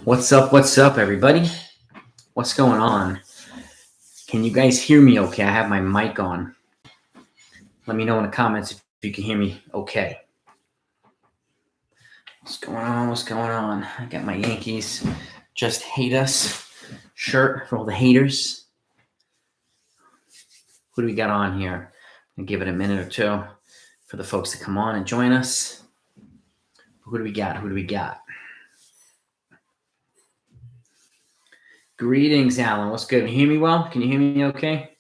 What's up, everybody? What's going on? Can you guys hear me okay? I have my mic on. Let me know in the comments if you can hear me okay. What's going on? I got my Yankees Just Hate Us shirt for all the haters. Who do we got on here? I'll give it a minute or two for the folks to come on and join us. Who do we got? Greetings, Alan. What's good? Can you hear me well? Can you hear me okay?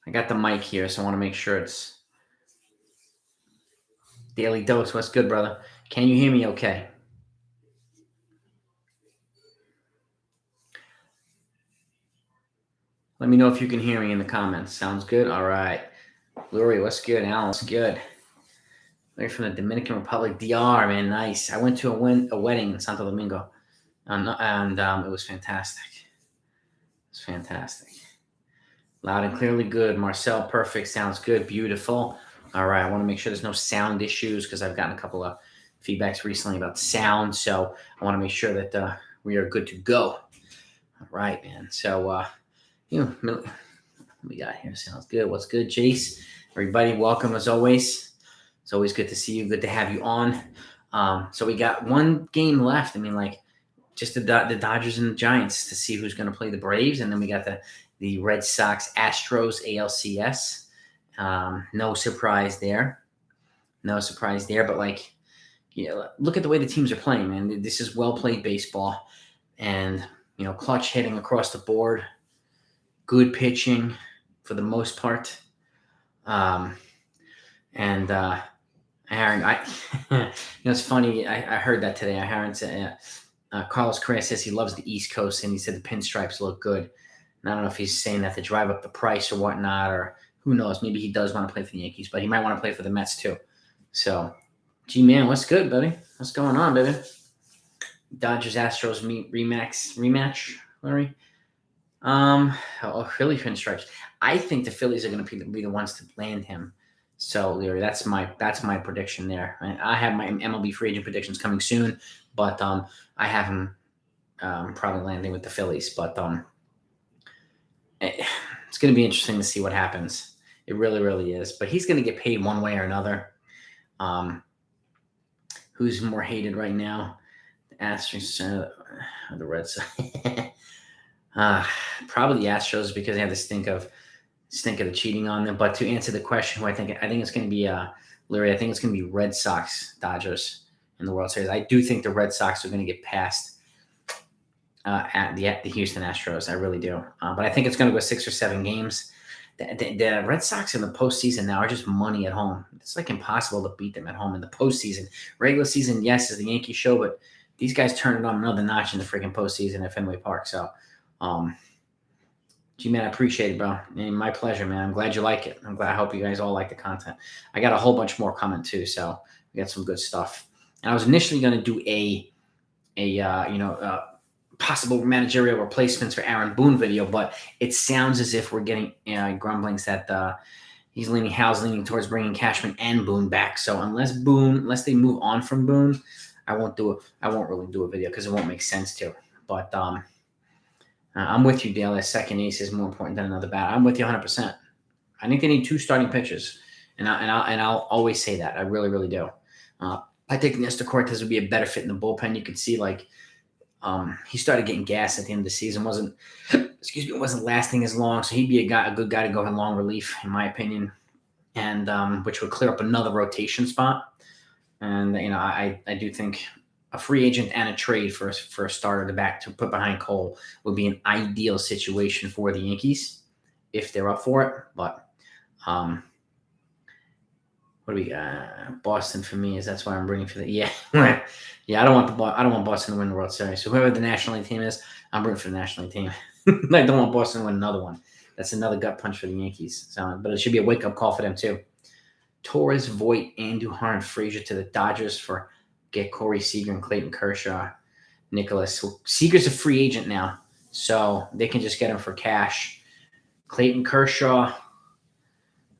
I got the mic here, so I want to make sure it's Daily Dose. What's good, brother? Can you hear me okay? Let me know if you can hear me in the comments. Sounds good? All right. Lori, what's good? Alan, what's good? They're from the Dominican Republic. DR, man, nice. I went to a wedding in Santo Domingo, and it was fantastic. Loud and clearly good. Marcel, perfect. Sounds good. Beautiful. All right. I want to make sure there's no sound issues because I've gotten a couple of feedbacks recently about sound. So I want to make sure that we are good to go. All right, man. So, what we got here? Sounds good. What's good, Jace? Everybody, welcome as always. It's always good to see you. Good to have you on. So we got one game left. I mean, just the Dodgers and the Giants to see who's going to play the Braves. And then we got the Red Sox, Astros, ALCS. No surprise there. But look at the way the teams are playing, man. This is well-played baseball. And, clutch hitting across the board. Good pitching for the most part. Aaron, it's funny. I heard that today. Aaron said, Carlos Correa says he loves the East Coast, and he said the pinstripes look good. And I don't know if he's saying that to drive up the price or whatnot, or who knows. Maybe he does want to play for the Yankees, but he might want to play for the Mets too. So, G-Man, what's good, buddy? What's going on, baby? Dodgers-Astros rematch, Larry? Philly pinstripes. I think the Phillies are going to be the ones to land him. So, Larry, that's my prediction there. I have my MLB free agent predictions coming soon, but I have him probably landing with the Phillies. But it's going to be interesting to see what happens. It really, really is. But he's going to get paid one way or another. Who's more hated right now? The Astros or the Red Sox? Probably the Astros because they have the stink of the cheating on them. But to answer the question, I think it's going to be Larry. I think it's going to be Red Sox Dodgers in the World Series. I do think the Red Sox are going to get past at the Houston Astros. I really do. But I think it's going to go 6 or 7 games. The Red Sox in the postseason now are just money at home. It's impossible to beat them at home in the postseason. Regular season, yes, is the Yankee show, but these guys turn it on another notch in the freaking postseason at Fenway Park. So, G-Man, I appreciate it, bro. And my pleasure, man. I'm glad you like it. I hope you guys all like the content. I got a whole bunch more coming too, so we got some good stuff. And I was initially going to do a possible managerial replacements for Aaron Boone video, but it sounds as if we're getting grumblings that Hal's leaning towards bringing Cashman and Boone back. So unless they move on from Boone, I won't really do a video because it won't make sense to. But I'm with you, Dale. A second ace is more important than another bat. I'm with you 100%. I think they need 2 starting pitchers, and I'll always say that. I really, really do. I think Nestor Cortez would be a better fit in the bullpen. You could see he started getting gas at the end of the season. Wasn't lasting as long. So he'd be a good guy to go in long relief, in my opinion, and which would clear up another rotation spot. And I do think a free agent and a trade for a starter to put behind Cole would be an ideal situation for the Yankees if they're up for it. But what do we got? Boston for me that's why I'm bringing for the yeah. I don't want Boston to win the World Series. So whoever the National League team is, I'm rooting for the National League team. I don't want Boston to win another one. That's another gut punch for the Yankees. So, but it should be a wake up call for them too. Torres, Voit, Andujar, Frazier to the Dodgers for get Corey Seager and Clayton Kershaw. Nicholas. Well, Seager's a free agent now, so they can just get him for cash. Clayton Kershaw,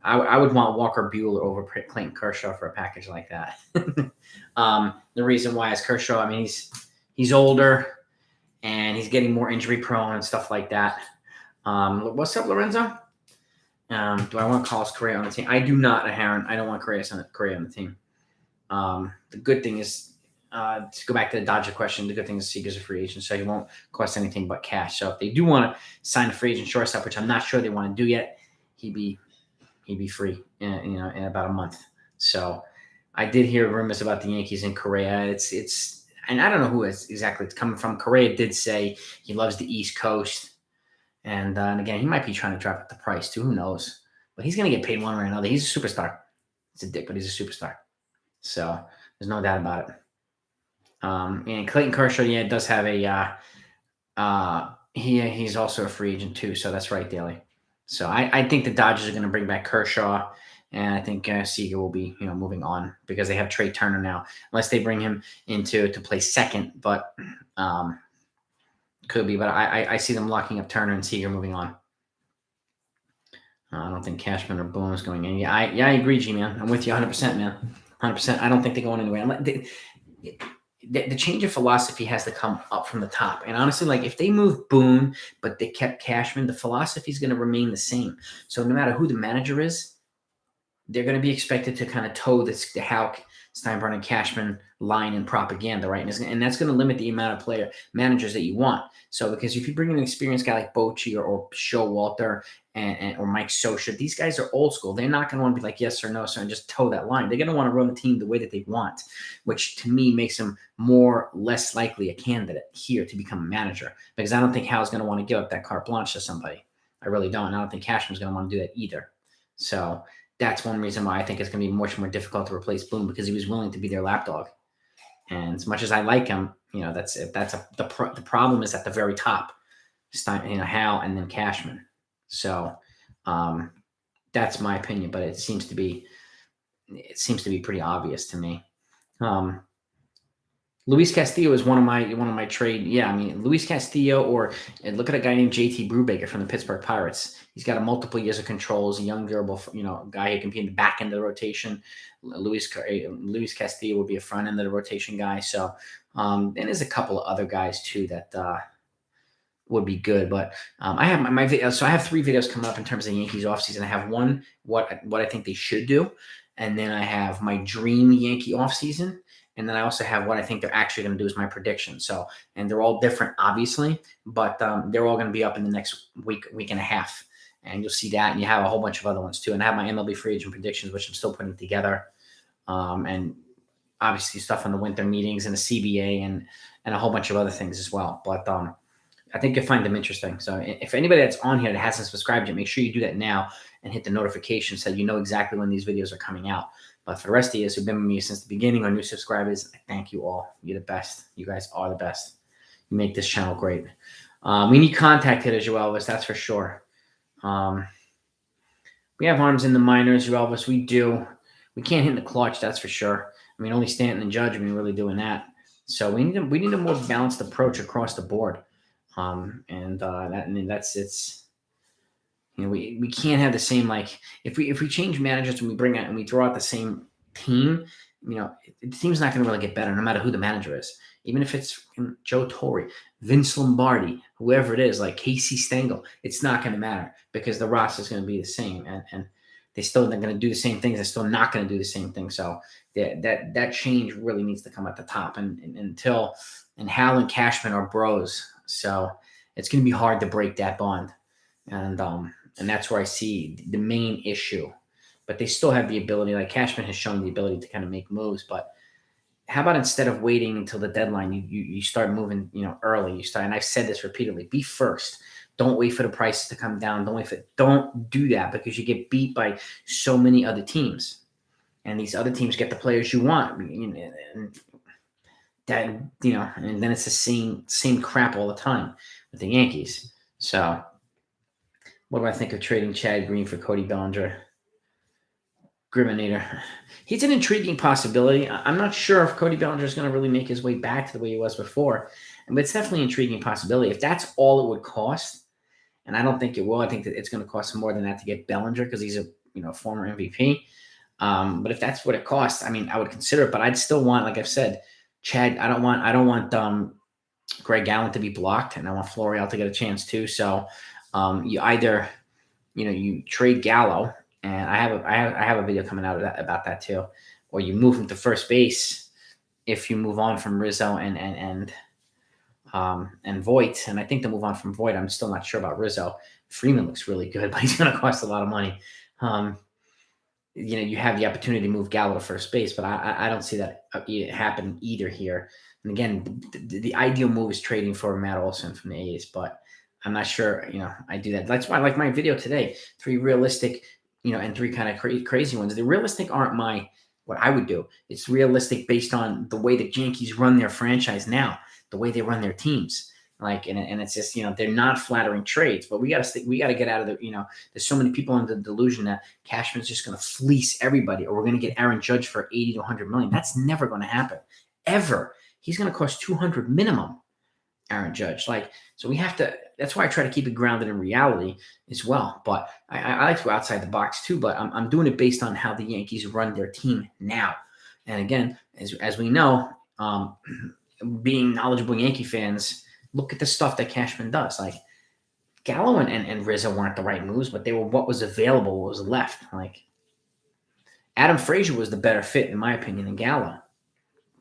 I would want Walker Buehler over Clayton Kershaw for a package like that. The reason why is Kershaw, he's older and he's getting more injury prone and stuff like that. What's up, Lorenzo? Do I want Carlos Correa on the team? I do not, Aaron. I don't want Correa on the team. The good thing is, to go back to the Dodger question, the good thing is Seager's a free agent, so he won't cost anything but cash. So if they do want to sign a free agent shortstop, which I'm not sure they want to do yet, he'd be free in about a month. So I did hear rumors about the Yankees and Correa. It's and I don't know who exactly it's coming from. Correa did say he loves the East Coast. And again, he might be trying to drop up the price too. Who knows? But he's going to get paid one way or another. He's a superstar. He's a dick, but he's a superstar. So there's no doubt about it. And Clayton Kershaw, yeah, does have he's also a free agent too. So that's right, Daly. So I think the Dodgers are going to bring back Kershaw, and I think Seager will be moving on because they have Trey Turner now, unless they bring him to play second. But could be, but I see them locking up Turner and Seager moving on. I don't think Cashman or Boone is going in. Yeah, I agree, G-Man. I'm with you 100%, man. 100%. I don't think they're going anywhere. The change of philosophy has to come up from the top. And honestly, like if they move Boone, but they kept Cashman, the philosophy is going to remain the same. So no matter who the manager is, they're going to be expected to kind of toe the Houck, Steinbrenner, and Cashman line and propaganda, right? And that's going to limit the amount of managers that you want. So because if you bring in an experienced guy like Bochy or Showalter or Mike Scioscia, these guys are old school. They're not going to want to be like yes or no, sir, and just toe that line. They're going to want to run the team the way that they want, which to me makes them less likely a candidate here to become a manager, because I don't think Hal's going to want to give up that carte blanche to somebody. I really don't. I don't think Cashman's going to want to do that either. So that's one reason why I think it's going to be much more difficult to replace Boone, because he was willing to be their lapdog. And as much as I like him, the problem is at the very top, Hal and then Cashman. So that's my opinion, but it seems to be pretty obvious to me. Luis Castillo is one of my trade. Yeah, I mean Luis Castillo, or look at a guy named JT Brubaker from the Pittsburgh Pirates. He's got a multiple years of control. He's a young, durable, guy who can be in the back end of the rotation. Luis Castillo would be a front end of the rotation guy. So, and there's a couple of other guys too that would be good. But I have my video. So I have 3 videos coming up in terms of the Yankees offseason. I have one, what I think they should do, and then I have my dream Yankee offseason. And then I also have what I think they're actually going to do as my prediction. So, and they're all different, obviously, but they're all going to be up in the next week and a half. And you'll see that. And you have a whole bunch of other ones too. And I have my MLB free agent predictions, which I'm still putting together. And obviously stuff on the winter meetings and the CBA and a whole bunch of other things as well. But I think you'll find them interesting. So if anybody that's on here that hasn't subscribed yet, make sure you do that now and hit the notification so you know exactly when these videos are coming out. But for the rest of you who've been with me since the beginning, or new subscribers, I thank you all. You're the best. You guys are the best. You make this channel great. We need contact hitters, you Elvis, that's for sure. We have arms in the minors, you Elvis. We do. We can't hit in the clutch, that's for sure. I mean, only Stanton and Judge, really doing that. So we need a more balanced approach across the board. We can't have the same, like if we change managers and we bring out and we throw out the same team, the team's not going to really get better no matter who the manager is. Even if it's Joe Torre, Vince Lombardi, whoever it is, like Casey Stengel, it's not going to matter because the roster is going to be the same, and they're going to do the same things. They're still not going to do the same thing. So that change really needs to come at the top, and Hal and Cashman are bros, so it's going to be hard to break that bond, and that's where I see the main issue. But they still have the ability, like Cashman has shown the ability to kind of make moves. But how about instead of waiting until the deadline, you start moving, early. And I've said this repeatedly, be first. Don't wait for the prices to come down. Don't do that, because you get beat by so many other teams. And these other teams get the players you want. And then it's the same crap all the time with the Yankees. So what do I think of trading Chad Green for Cody Bellinger? Griminator. He's an intriguing possibility. I'm not sure if Cody Bellinger is going to really make his way back to the way he was before, but it's definitely an intriguing possibility. If that's all it would cost, and I don't think it will, I think that it's going to cost more than that to get Bellinger because he's a former MVP. But if that's what it costs, I would consider it. But I'd still want, like I've said, Chad. I don't want Greg Gallen to be blocked, and I want Florial to get a chance too. So you either, you trade Gallo, and I have a video coming out about that too, or you move him to first base if you move on from Rizzo and Voit. And I think to move on from Voit, I'm still not sure about Rizzo. Freeman looks really good, but he's going to cost a lot of money. You have the opportunity to move Gallo to first base, but I don't see that happen either here. And again, the ideal move is trading for Matt Olson from the A's, but I'm not sure, I do that. That's why I like my video today. 3 realistic, and 3 kind of crazy ones. The realistic aren't what I would do. It's realistic based on the way the Yankees run their franchise now, the way they run their teams. And it's just, they're not flattering trades, but we got to get out of the, there's so many people in the delusion that Cashman's just going to fleece everybody, or we're going to get Aaron Judge for 80 to 100 million. That's never going to happen, ever. He's going to cost 200 minimum, Aaron Judge. So we have to, that's why I try to keep it grounded in reality as well. But I like to go outside the box too, but I'm doing it based on how the Yankees run their team now. And again, as we know, being knowledgeable Yankee fans, look at the stuff that Cashman does. Gallo and Rizzo weren't the right moves, but they were what was available, what was left. Adam Frazier was the better fit, in my opinion, than Gallo.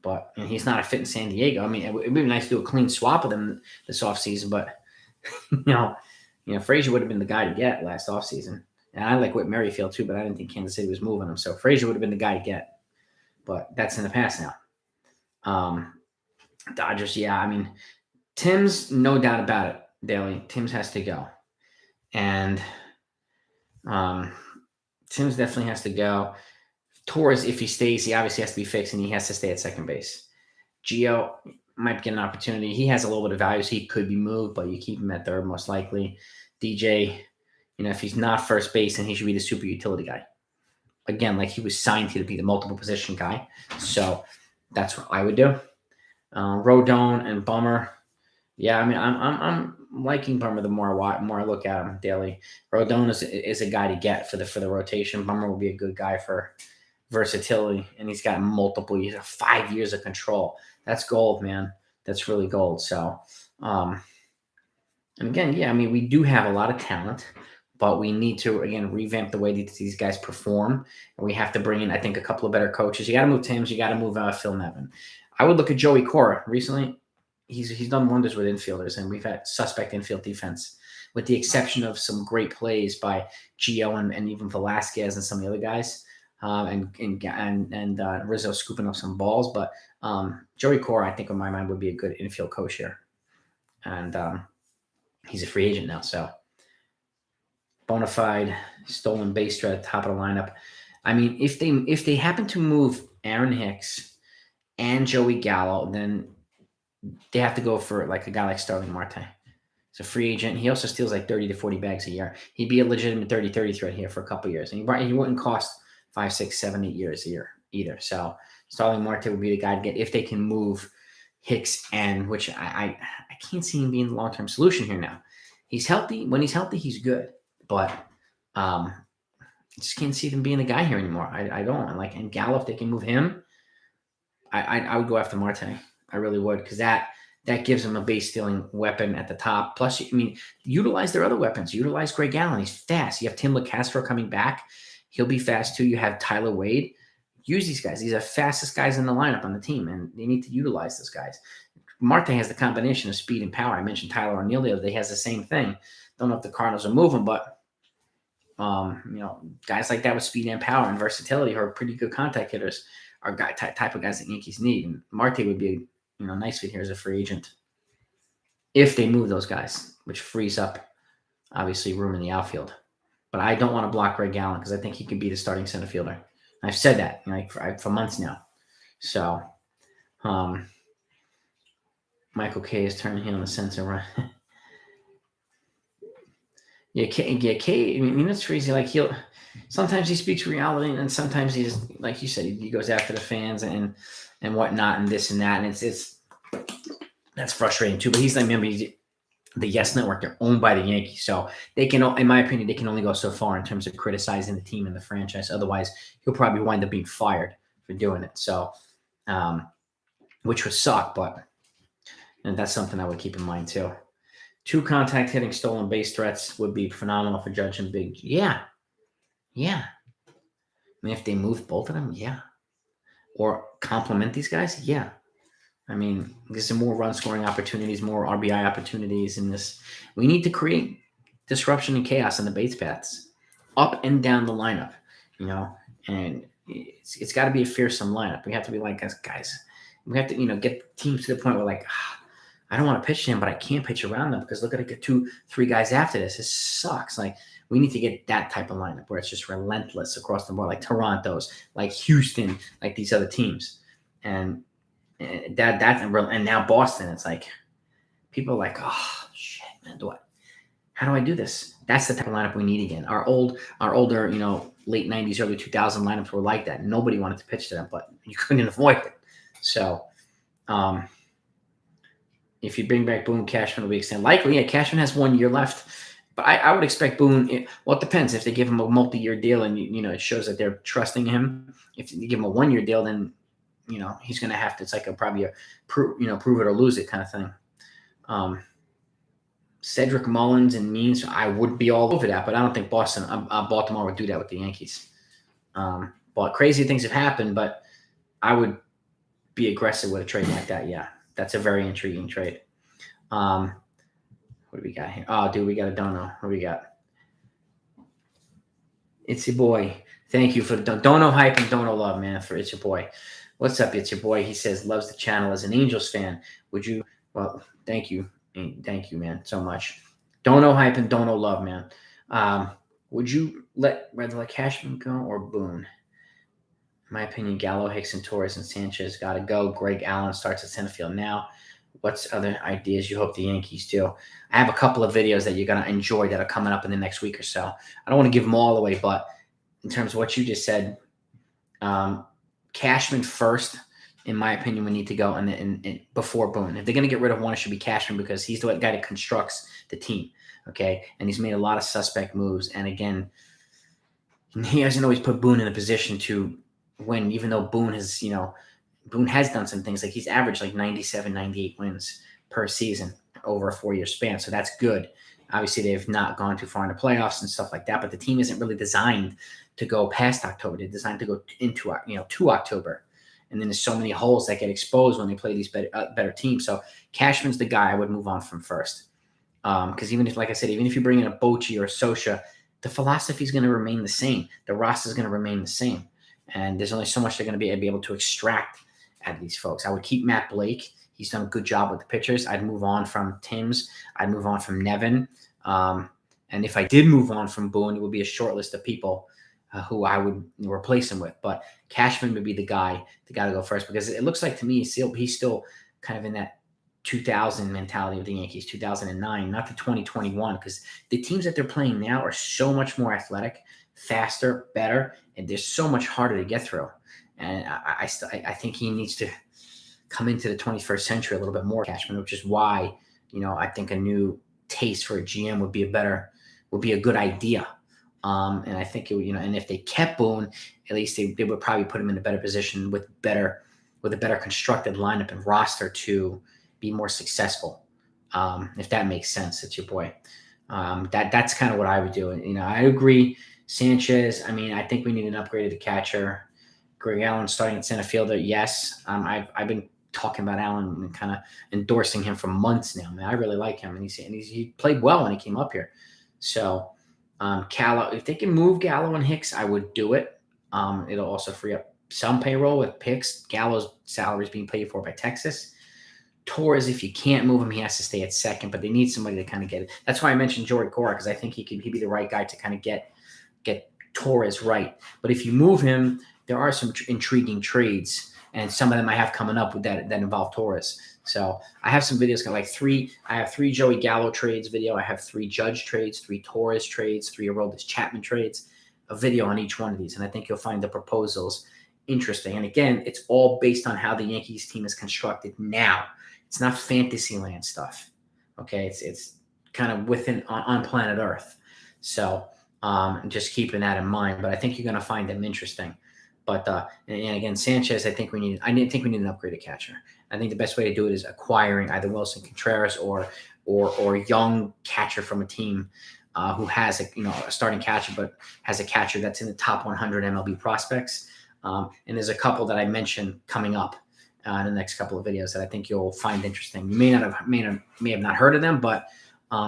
But he's not a fit in San Diego. I mean, it would be nice to do a clean swap with him this offseason, but Frazier would have been the guy to get last offseason. And I like Whit Merrifield too, but I didn't think Kansas City was moving him. So Frazier would have been the guy to get. But that's in the past now. Dodgers, yeah. I mean, Tim's, no doubt about it, Daly. Tim's has to go. And Tim's definitely has to go. Torres, if he stays, he obviously has to be fixed, and he has to stay at second base. Gio might get an opportunity. He has a little bit of value, so he could be moved, but you keep him at third most likely. DJ, if he's not first base, then he should be the super utility guy. Again, he was signed to be the multiple position guy. So that's what I would do. Rodon and Bummer. Yeah, I mean, I'm liking Bummer the more I look at him daily. Rodon is a guy to get for the rotation. Bummer will be a good guy for versatility, and he's got multiple years, 5 years of control. That's gold, man. That's really gold. So, and again, yeah, I mean, we do have a lot of talent, but we need to, again, revamp the way these guys perform, and we have to bring in, I think, a couple of better coaches. You got to move Timms. You got to move Phil Nevin. I would look at Joey Cora recently. He's done wonders with infielders, and we've had suspect infield defense, with the exception of some great plays by Gio and even Velasquez and some of the other guys, and Rizzo scooping up some balls. But Joey Cora, I think, in my mind, would be a good infield coach here, and he's a free agent now. So bona fide stolen base at the top of the lineup. I mean, if they happen to move Aaron Hicks and Joey Gallo, then they have to go for a guy like Starling Marte. He's a free agent. He also steals 30 to 40 bags a year. He'd be a legitimate 30-30 threat here for a couple of years. And he wouldn't cost 5, 6, 7, 8 years a year either. So Starling Marte would be the guy to get if they can move Hicks, and which I can't see him being the long-term solution here now. He's healthy. When he's healthy, he's good. But I just can't see them being the guy here anymore. I don't. And Gallo, if they can move him, I would go after Marte. I really would, because that gives them a base stealing weapon at the top. Plus, I mean, utilize their other weapons. Utilize Greg Allen. He's fast. You have Tim LeCastro coming back. He'll be fast too. You have Tyler Wade. Use these guys. These are the fastest guys in the lineup on the team, and they need to utilize those guys. Marte has the combination of speed and power. I mentioned Tyler O'Neill the other day. He has the same thing. Don't know if the Cardinals are moving, but guys like that with speed and power and versatility, who are pretty good contact hitters, are type of guys that Yankees need. And Marte would be nice fit here as a free agent if they move those guys, which frees up, obviously, room in the outfield. But I don't want to block Greg Allen, because I think he could be the starting center fielder. I've said that for months now. So Michael K is turning here on the sensor run. K. I mean, it's crazy. Sometimes he speaks reality, and sometimes he just, like you said, he goes after the fans and whatnot, and this and that, and that's frustrating too. But remember, he's the Yes Network. They're owned by the Yankees, so they can, in my opinion, they can only go so far in terms of criticizing the team and the franchise. Otherwise, he'll probably wind up being fired for doing it. So, which would suck, but And that's something I would keep in mind too. 2 contact hitting stolen base threats would be phenomenal for Judge and Big. Yeah. Yeah. I mean, if they moved both of them, yeah. Or complement these guys, yeah. I mean, there's some more run scoring opportunities, more RBI opportunities in this. We need to create disruption and chaos in the base paths, up and down the lineup, and it's got to be a fearsome lineup. We have to be like, guys, we have to, get teams to the point where like, I don't want to pitch to him, but I can't pitch around them because look at it, 2-3 guys after this. It sucks. Like, we need to get that type of lineup where it's just relentless across the board, like Toronto's, like Houston, like these other teams. And and now Boston, it's like people are like, oh shit, man, how do I do this? That's the type of lineup we need again. Our older, late 90s, early 2000 lineups were like that. Nobody wanted to pitch to them, but you couldn't avoid it. So if you bring back Boone, Cashman will be extended. Likely, yeah, Cashman has 1 year left. But I would expect Boone. It depends. If they give him a multi-year deal and it shows that they're trusting him. If you give him a 1 year deal, then he's going to have to. It's like probably a prove it or lose it kind of thing. Cedric Mullins and Means, I would be all over that, but I don't think Baltimore would do that with the Yankees. But crazy things have happened, but I would be aggressive with a trade like that. Yeah, that's a very intriguing trade. What do we got here? Oh, dude, we got a dono. What do we got? It's your boy. Thank you for the dono hype and dono love, man, for It's Your Boy. What's up, It's Your Boy? He says, loves the channel as an Angels fan. Would you, well, thank you. Thank you, man, so much. Dono hype and dono love, man. Would you let Cashman go or Boone? In my opinion, Gallo, Hicks, and Torres and Sanchez got to go. Greg Allen starts at center field now. What's other ideas you hope the Yankees do? I have a couple of videos that you're going to enjoy that are coming up in the next week or so. I don't want to give them all away, but in terms of what you just said, Cashman first, in my opinion, we need to go and before Boone. If they're going to get rid of one, it should be Cashman because he's the guy that constructs the team, okay? And he's made a lot of suspect moves. And, again, he hasn't always put Boone in a position to win, even though Boone has done some things. Like he's averaged like 97, 98 wins per season over a 4-year span. So that's good. Obviously, they've not gone too far in the playoffs and stuff like that, but the team isn't really designed to go past October. They're designed to go into, to October. And then there's so many holes that get exposed when they play these better teams. So Cashman's the guy I would move on from first. Because even if, like I said, even if you bring in a Bochy or a Sosha, the philosophy is going to remain the same. The roster is going to remain the same. And there's only so much they're going to be able to extract at these folks. I would keep Matt Blake. He's done a good job with the pitchers. I'd move on from Timms. I'd move on from Nevin. And if I did move on from Boone, it would be a short list of people who I would replace him with. But Cashman would be the guy to go first because it looks like to me he's still kind of in that 2000 mentality of the Yankees, 2009, not the 2021, because the teams that they're playing now are so much more athletic, faster, better, and they're so much harder to get through. And I think he needs to come into the 21st century a little bit more, Cashman, which is why, I think a new taste for a GM would be a good idea. And I think it would, and if they kept Boone, at least they would probably put him in a better position with a better constructed lineup and roster to be more successful. If that makes sense, It's Your Boy. That's kind of what I would do. And, I agree. Sanchez, I think we need an upgraded catcher. Greg Allen starting at center fielder, yes. I've been talking about Allen and kind of endorsing him for months now. I really like him, and he played well when he came up here. So, Gallo, if they can move Gallo and Hicks, I would do it. It'll also free up some payroll with picks. Gallo's salary is being paid for by Texas. Torres, if you can't move him, he has to stay at second, but they need somebody to kind of get it. That's why I mentioned Jordan Cora, because I think he'd be the right guy to kind of get Torres right. But if you move him, there are some intriguing trades, and some of them I have coming up with that involve Torres. So I have some videos, like I have 3 Joey Gallo trades video. I have 3 Judge trades, 3 Torres trades, 3 Aroldis Chapman trades, a video on each one of these. And I think you'll find the proposals interesting. And again, it's all based on how the Yankees team is constructed now. It's not fantasy land stuff. Okay. It's kind of within on planet Earth. So just keeping that in mind, but I think you're going to find them interesting. But and again, Sanchez, I think we need an upgraded catcher. I think the best way to do it is acquiring either Wilson Contreras or young catcher from a team who has a starting catcher, but has a catcher that's in the top 100 MLB prospects. And there's a couple that I mentioned coming up in the next couple of videos that I think you'll find interesting. You may have not heard of them, but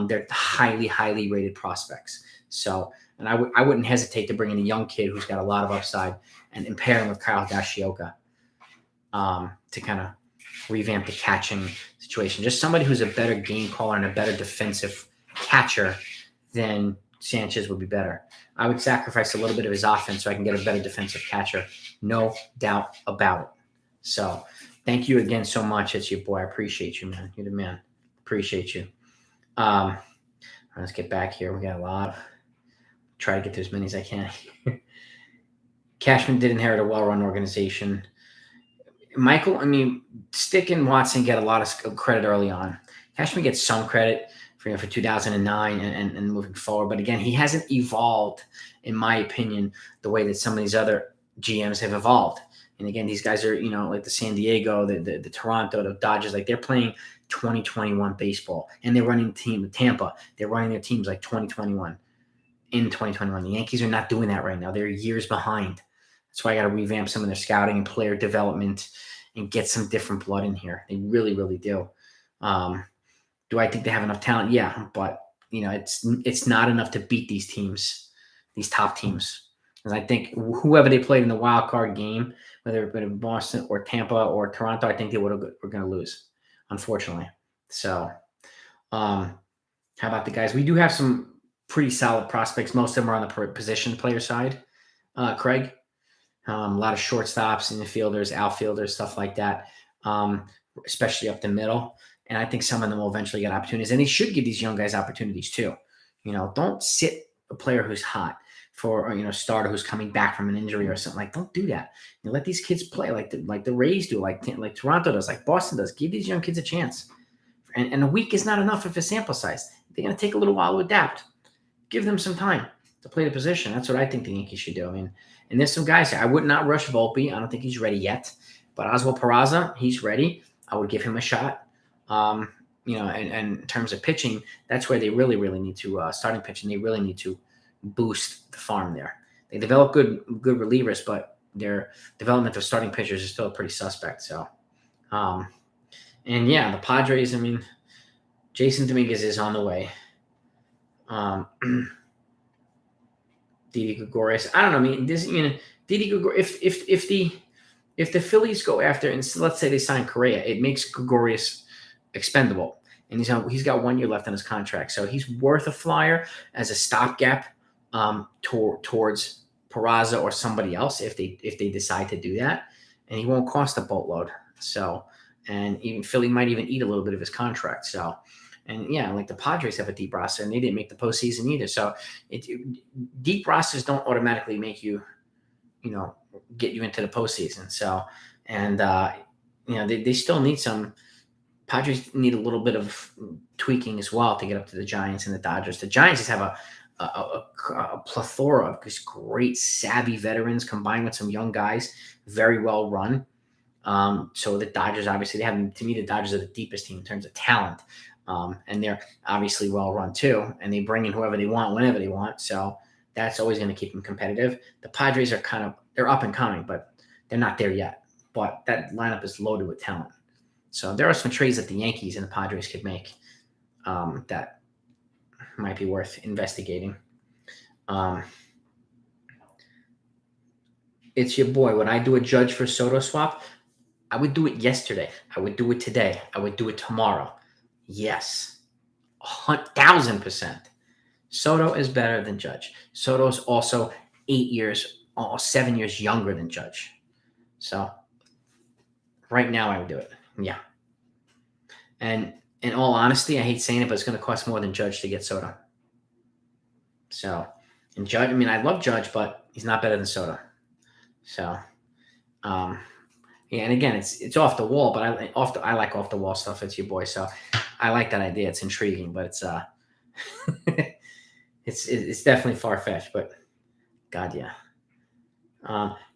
they're highly, highly rated prospects. So, and I wouldn't hesitate to bring in a young kid who's got a lot of upside and pair him with Kyle Higashioka to kind of revamp the catching situation. Just somebody who's a better game caller and a better defensive catcher than Sanchez would be better. I would sacrifice a little bit of his offense so I can get a better defensive catcher. No doubt about it. So thank you again so much. It's your boy. I appreciate you, man. You're the man. Appreciate you. Let's get back here. We got a lot. Try to get to as many as I can. Cashman did inherit a well-run organization. Michael, I mean, Stick and Watson get a lot of credit early on. Cashman gets some credit for 2009 and moving forward. But again, he hasn't evolved, in my opinion, the way that some of these other GMs have evolved. And again, these guys are, like the San Diego, the Toronto, the Dodgers, like they're playing 2021 baseball. And they're running the team with Tampa. They're running their teams like 2021 in 2021. The Yankees are not doing that right now. They're years behind. That's why I got to revamp some of their scouting and player development and get some different blood in here. They really, really do. Do I think they have enough talent? Yeah, but it's not enough to beat these teams, these top teams. Because I think whoever they played in the wild card game, whether it be Boston or Tampa or Toronto, I think they were going to lose, unfortunately. So, how about the guys? We do have some pretty solid prospects. Most of them are on the position player side. Craig. A lot of shortstops, infielders, outfielders, stuff like that, especially up the middle. And I think some of them will eventually get opportunities. And they should give these young guys opportunities too. Don't sit a player who's hot for a starter who's coming back from an injury or something. Like, don't do that. Let these kids play like the Rays do, like Toronto does, like Boston does. Give these young kids a chance. And a week is not enough of a sample size. They're going to take a little while to adapt. Give them some time to play the position. That's what I think the Yankees should do. I mean, and there's some guys here. I would not rush Volpe. I don't think he's ready yet. But Oswald Peraza, he's ready. I would give him a shot. And in terms of pitching, that's where they really, really need to starting pitching. They really need to boost the farm there. They develop good relievers, but their development of starting pitchers is still pretty suspect. So, and yeah, the Padres. I mean, Jason Dominguez is on the way. Didi Gregorius. I don't know. I mean, Didi Gregorius. If the Phillies go after, and let's say they sign Correa, it makes Gregorius expendable, and he's got 1 year left on his contract, so he's worth a flyer as a stopgap towards Peraza or somebody else if they decide to do that, and he won't cost a boatload. So, and even Philly might even eat a little bit of his contract. So. And yeah, like the Padres have a deep roster, and they didn't make the postseason either. So deep rosters don't automatically make you, get you into the postseason. So, and they still need some. Padres need a little bit of tweaking as well to get up to the Giants and the Dodgers. The Giants just have a plethora of just great, savvy veterans combined with some young guys, very well run. So the Dodgers, obviously, to me, the Dodgers are the deepest team in terms of talent. And they're obviously well run too, and they bring in whoever they want whenever they want. So that's always going to keep them competitive. The Padres are they're up and coming, but they're not there yet. But that lineup is loaded with talent. So there are some trades that the Yankees and the Padres could make that might be worth investigating. It's your boy. Would I do a Judge for Soto swap? I would do it yesterday. I would do it today. I would do it tomorrow. Yes, 1,000%. Soto is better than Judge. Soto is also 7 years younger than Judge. So right now I would do it. Yeah. And in all honesty, I hate saying it, but it's going to cost more than Judge to get Soto. So, and Judge, I mean, I love Judge, but he's not better than Soto. So, yeah, and again, it's off the wall, but I like off the wall stuff. It's your boy, so I like that idea. It's intriguing, but it's it's definitely far fetched. But God, yeah.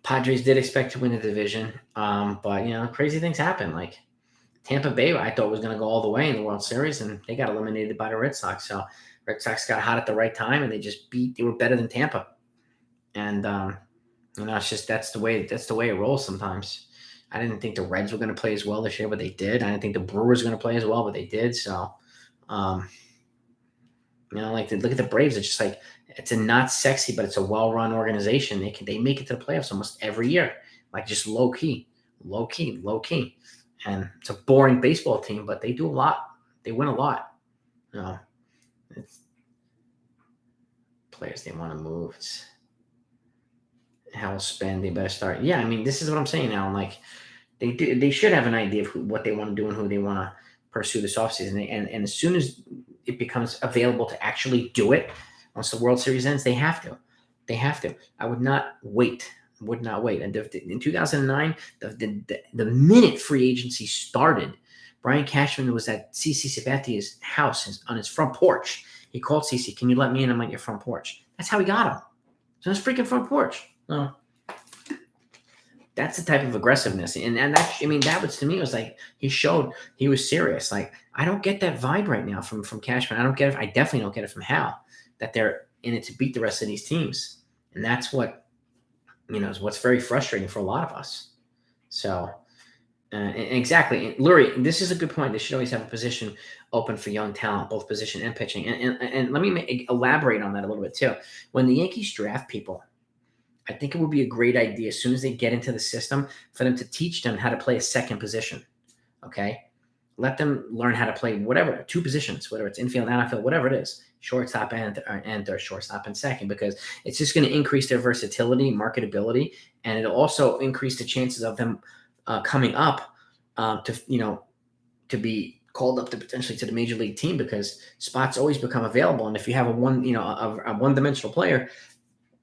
Padres did expect to win the division, but crazy things happen. Like Tampa Bay, I thought was going to go all the way in the World Series, and they got eliminated by the Red Sox. So Red Sox got hot at the right time, and they were better than Tampa. And it's just that's the way it rolls sometimes. I didn't think the Reds were going to play as well this year, but they did. I didn't think the Brewers were going to play as well, but they did. So, look at the Braves. It's just like it's a not sexy, but it's a well-run organization. They make it to the playoffs almost every year, like just low key. And it's a boring baseball team, but they do a lot. They win a lot. It's players they want to move. It's how will spend. They better start. Yeah, this is what I'm saying now. Like they should have an idea of what they want to do and who they want to pursue this offseason. And as soon as it becomes available to actually do it, once the World Series ends, they have to. I would not wait. And in 2009, the minute free agency started, Brian Cashman was at CeCe Sabathia's house on his front porch. He called CeCe, "Can you let me in? I'm at your front porch." That's how he got him. So his freaking front porch. Well, that's the type of aggressiveness. And that was, to me, was like he showed he was serious. Like, I don't get that vibe right now from Cashman. I definitely don't get it from Hal, that they're in it to beat the rest of these teams. And that's what, is what's very frustrating for a lot of us. So, exactly. And Lurie, this is a good point. They should always have a position open for young talent, both position and pitching. And let me elaborate on that a little bit too. When the Yankees draft people, I think it would be a great idea as soon as they get into the system for them to teach them how to play a second position. Okay? Let them learn how to play whatever, two positions, whether it's infield and outfield, whatever it is, shortstop and shortstop and second, because it's just going to increase their versatility, marketability, and it'll also increase the chances of them coming up to be called up to potentially to the major league team, because spots always become available. And if you have a one-dimensional player,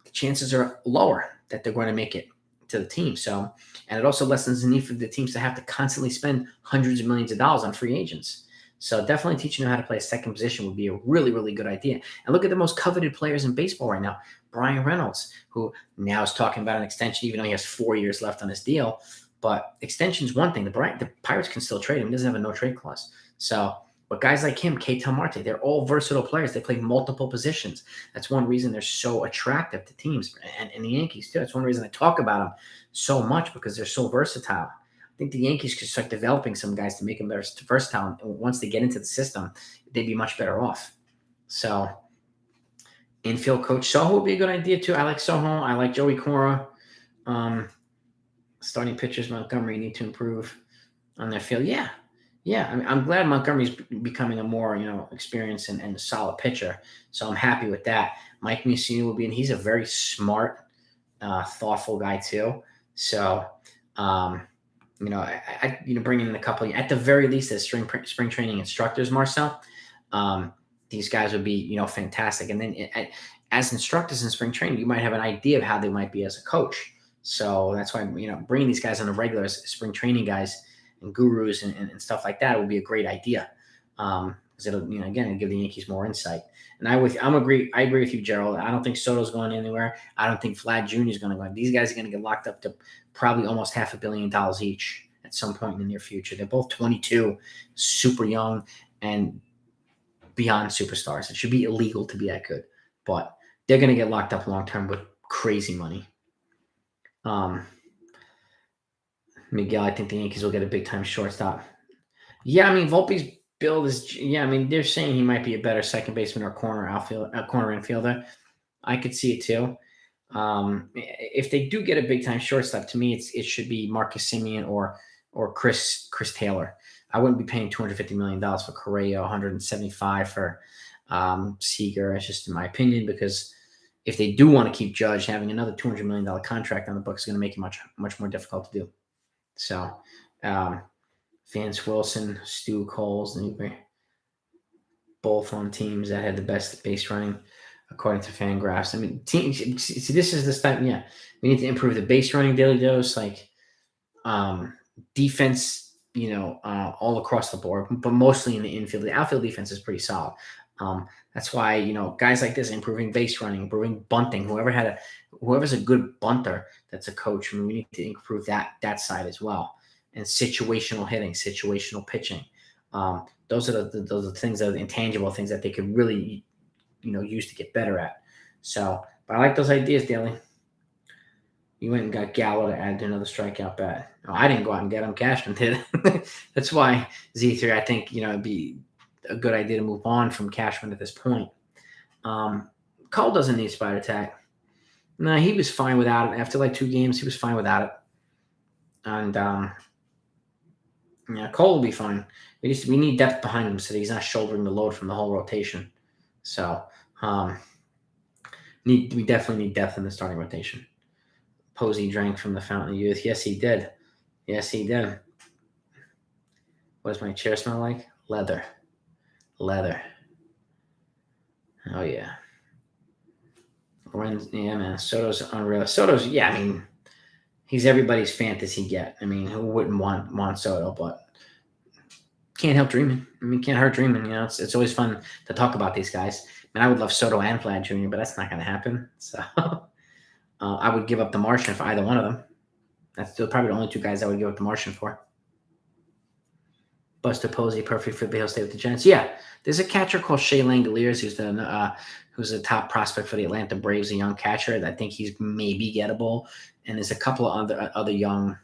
the chances are lower that they're going to make it to the team. So, and it also lessens the need for the teams to have to constantly spend hundreds of millions of dollars on free agents. So definitely teaching them how to play a second position would be a really, really good idea. And look at the most coveted players in baseball right now. Brian Reynolds, who now is talking about an extension, even though he has 4 years left on his deal. But extension's one thing. The Pirates can still trade him. He doesn't have a no-trade clause. So, but guys like him, Ketel Marte, they're all versatile players. They play multiple positions. That's one reason they're so attractive to teams, and the Yankees too. That's one reason I talk about them so much, because they're so versatile. I think the Yankees could start developing some guys to make them versatile. And once they get into the system, they'd be much better off. So, infield coach Soho would be a good idea too. I like Soho. I like Joey Cora. Starting pitchers, Montgomery need to improve on their field. Yeah. I'm glad Montgomery's becoming a more, experienced and a solid pitcher. So I'm happy with that. Mike Mussina will be, and he's a very smart, thoughtful guy too. So, bringing in a couple, at the very least, as spring training instructors, Marcel, these guys would be, fantastic. And then as instructors in spring training, you might have an idea of how they might be as a coach. So that's why, bringing these guys on the regular as spring training guys and gurus and stuff like that would be a great idea. Because it'll, again, give the Yankees more insight. And I agree with you, Gerald. I don't think Soto's going anywhere. I don't think Vlad Jr. is going to go. These guys are going to get locked up to probably almost $500 million each at some point in the near future. They're both 22, super young, and beyond superstars. It should be illegal to be that good, but they're going to get locked up long term with crazy money. Miguel, I think the Yankees will get a big time shortstop. Yeah, Volpe's build is. Yeah, they're saying he might be a better second baseman or corner infielder. I could see it too. If they do get a big time shortstop, to me, it should be Marcus Semien or Chris Taylor. I wouldn't be paying $250 million for Correa, $175 for Seager. It's just in my opinion, because if they do want to keep Judge, having another $200 million contract on the books is going to make it much, much more difficult to do. So, Vance Wilson, Stu Coles, both on teams that had the best base running, according to Fangraphs. Teams. See, this is the stuff. Yeah, we need to improve the base running daily dose, like defense. All across the board, but mostly in the infield. The outfield defense is pretty solid. That's why, guys like this, improving base running, improving bunting, whoever's a good bunter that's a coach, we need to improve that side as well. and situational hitting, situational pitching. Those are the things that are the intangible things that they could really, use to get better at. So, but I like those ideas, Daly. You went and got Gallo to add to another strikeout bat. No, I didn't go out and get him. Cashman did. That's why Z3, I think, it'd be a good idea to move on from Cashman at this point. Cole doesn't need Spider Tack. No, he was fine without it. After like 2 games, he was fine without it. And Cole will be fine. We need depth behind him so that he's not shouldering the load from the whole rotation. So we definitely need depth in the starting rotation. Posey drank from the fountain of youth. Yes, he did. Yes, he did. What does my chair smell like? Leather. Oh, yeah. Yeah, man. Soto's unreal. Soto's, he's everybody's fantasy get. Who wouldn't want Soto? But can't help dreaming. Can't hurt dreaming. It's always fun to talk about these guys. I would love Soto and Vlad Jr., but that's not going to happen. So I would give up the Martian for either one of them. That's still probably the only 2 guys I would give up the Martian for. Buster Posey, perfect for He'll stay with the Giants. Yeah, there's a catcher called Shea Langoliers who's a top prospect for the Atlanta Braves, a young catcher. I think he's maybe gettable. And there's a couple of other young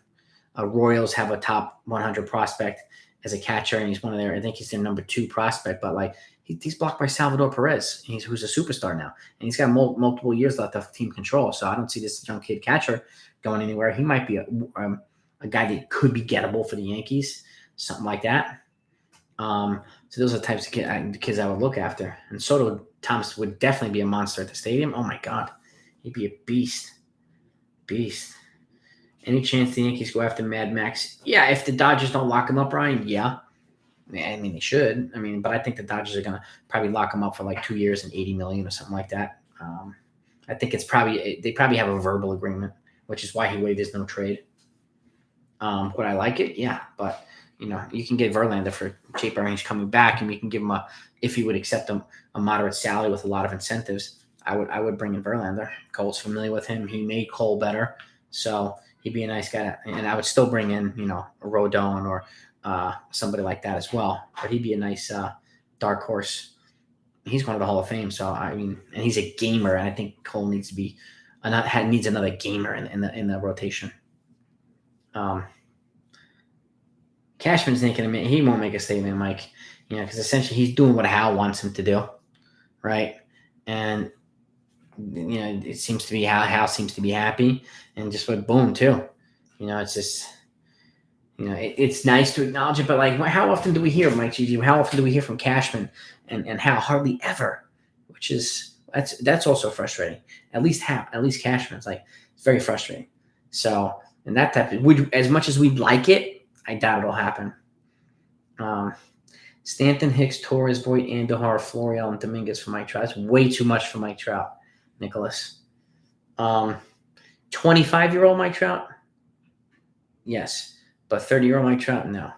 Royals have a top 100 prospect as a catcher, and he's I think he's their number 2 prospect. But he's blocked by Salvador Perez, who's a superstar now, and he's got multiple years left of team control. So I don't see this young kid catcher going anywhere. He might be a guy that could be gettable for the Yankees, something like that. So those are the types of kids I would look after. And Soto Thomas would definitely be a monster at the stadium. Oh my God, he'd be a beast. Any chance the Yankees go after Mad Max? Yeah, if the Dodgers don't lock him up, Ryan, yeah. They should. But I think the Dodgers are going to probably lock him up for like 2 years and $80 million or something like that. I think they probably have a verbal agreement, which is why he waived his no trade. Would I like it? Yeah, but you can get Verlander for cheaper, and he's coming back, and you can give him if he would accept a moderate salary with a lot of incentives. I would bring in Verlander. Cole's familiar with him. He made Cole better, so he'd be a nice guy. And I would still bring in a Rodon or somebody like that as well. But he'd be a nice dark horse. He's going to the Hall of Fame, so and he's a gamer, and I think Cole needs to be needs another gamer in the rotation. Cashman's thinking he won't make a statement, Mike, because essentially he's doing what Hal wants him to do, right? And it seems to be Hal seems to be happy, and just with boom too, it's just it's nice to acknowledge it, but how often do we hear, Mike G? How often do we hear from Cashman and Hal? Hardly ever, which is that's also frustrating. At least Cashman's it's very frustrating. So and that type of as much as we'd like it, I doubt it'll happen. Stanton, Hicks, Torres, Voit, Andujar, Florial, and Dominguez for Mike Trout. That's way too much for Mike Trout, Nicholas. 25-year-old Mike Trout? Yes. But 30-year-old Mike Trout? No.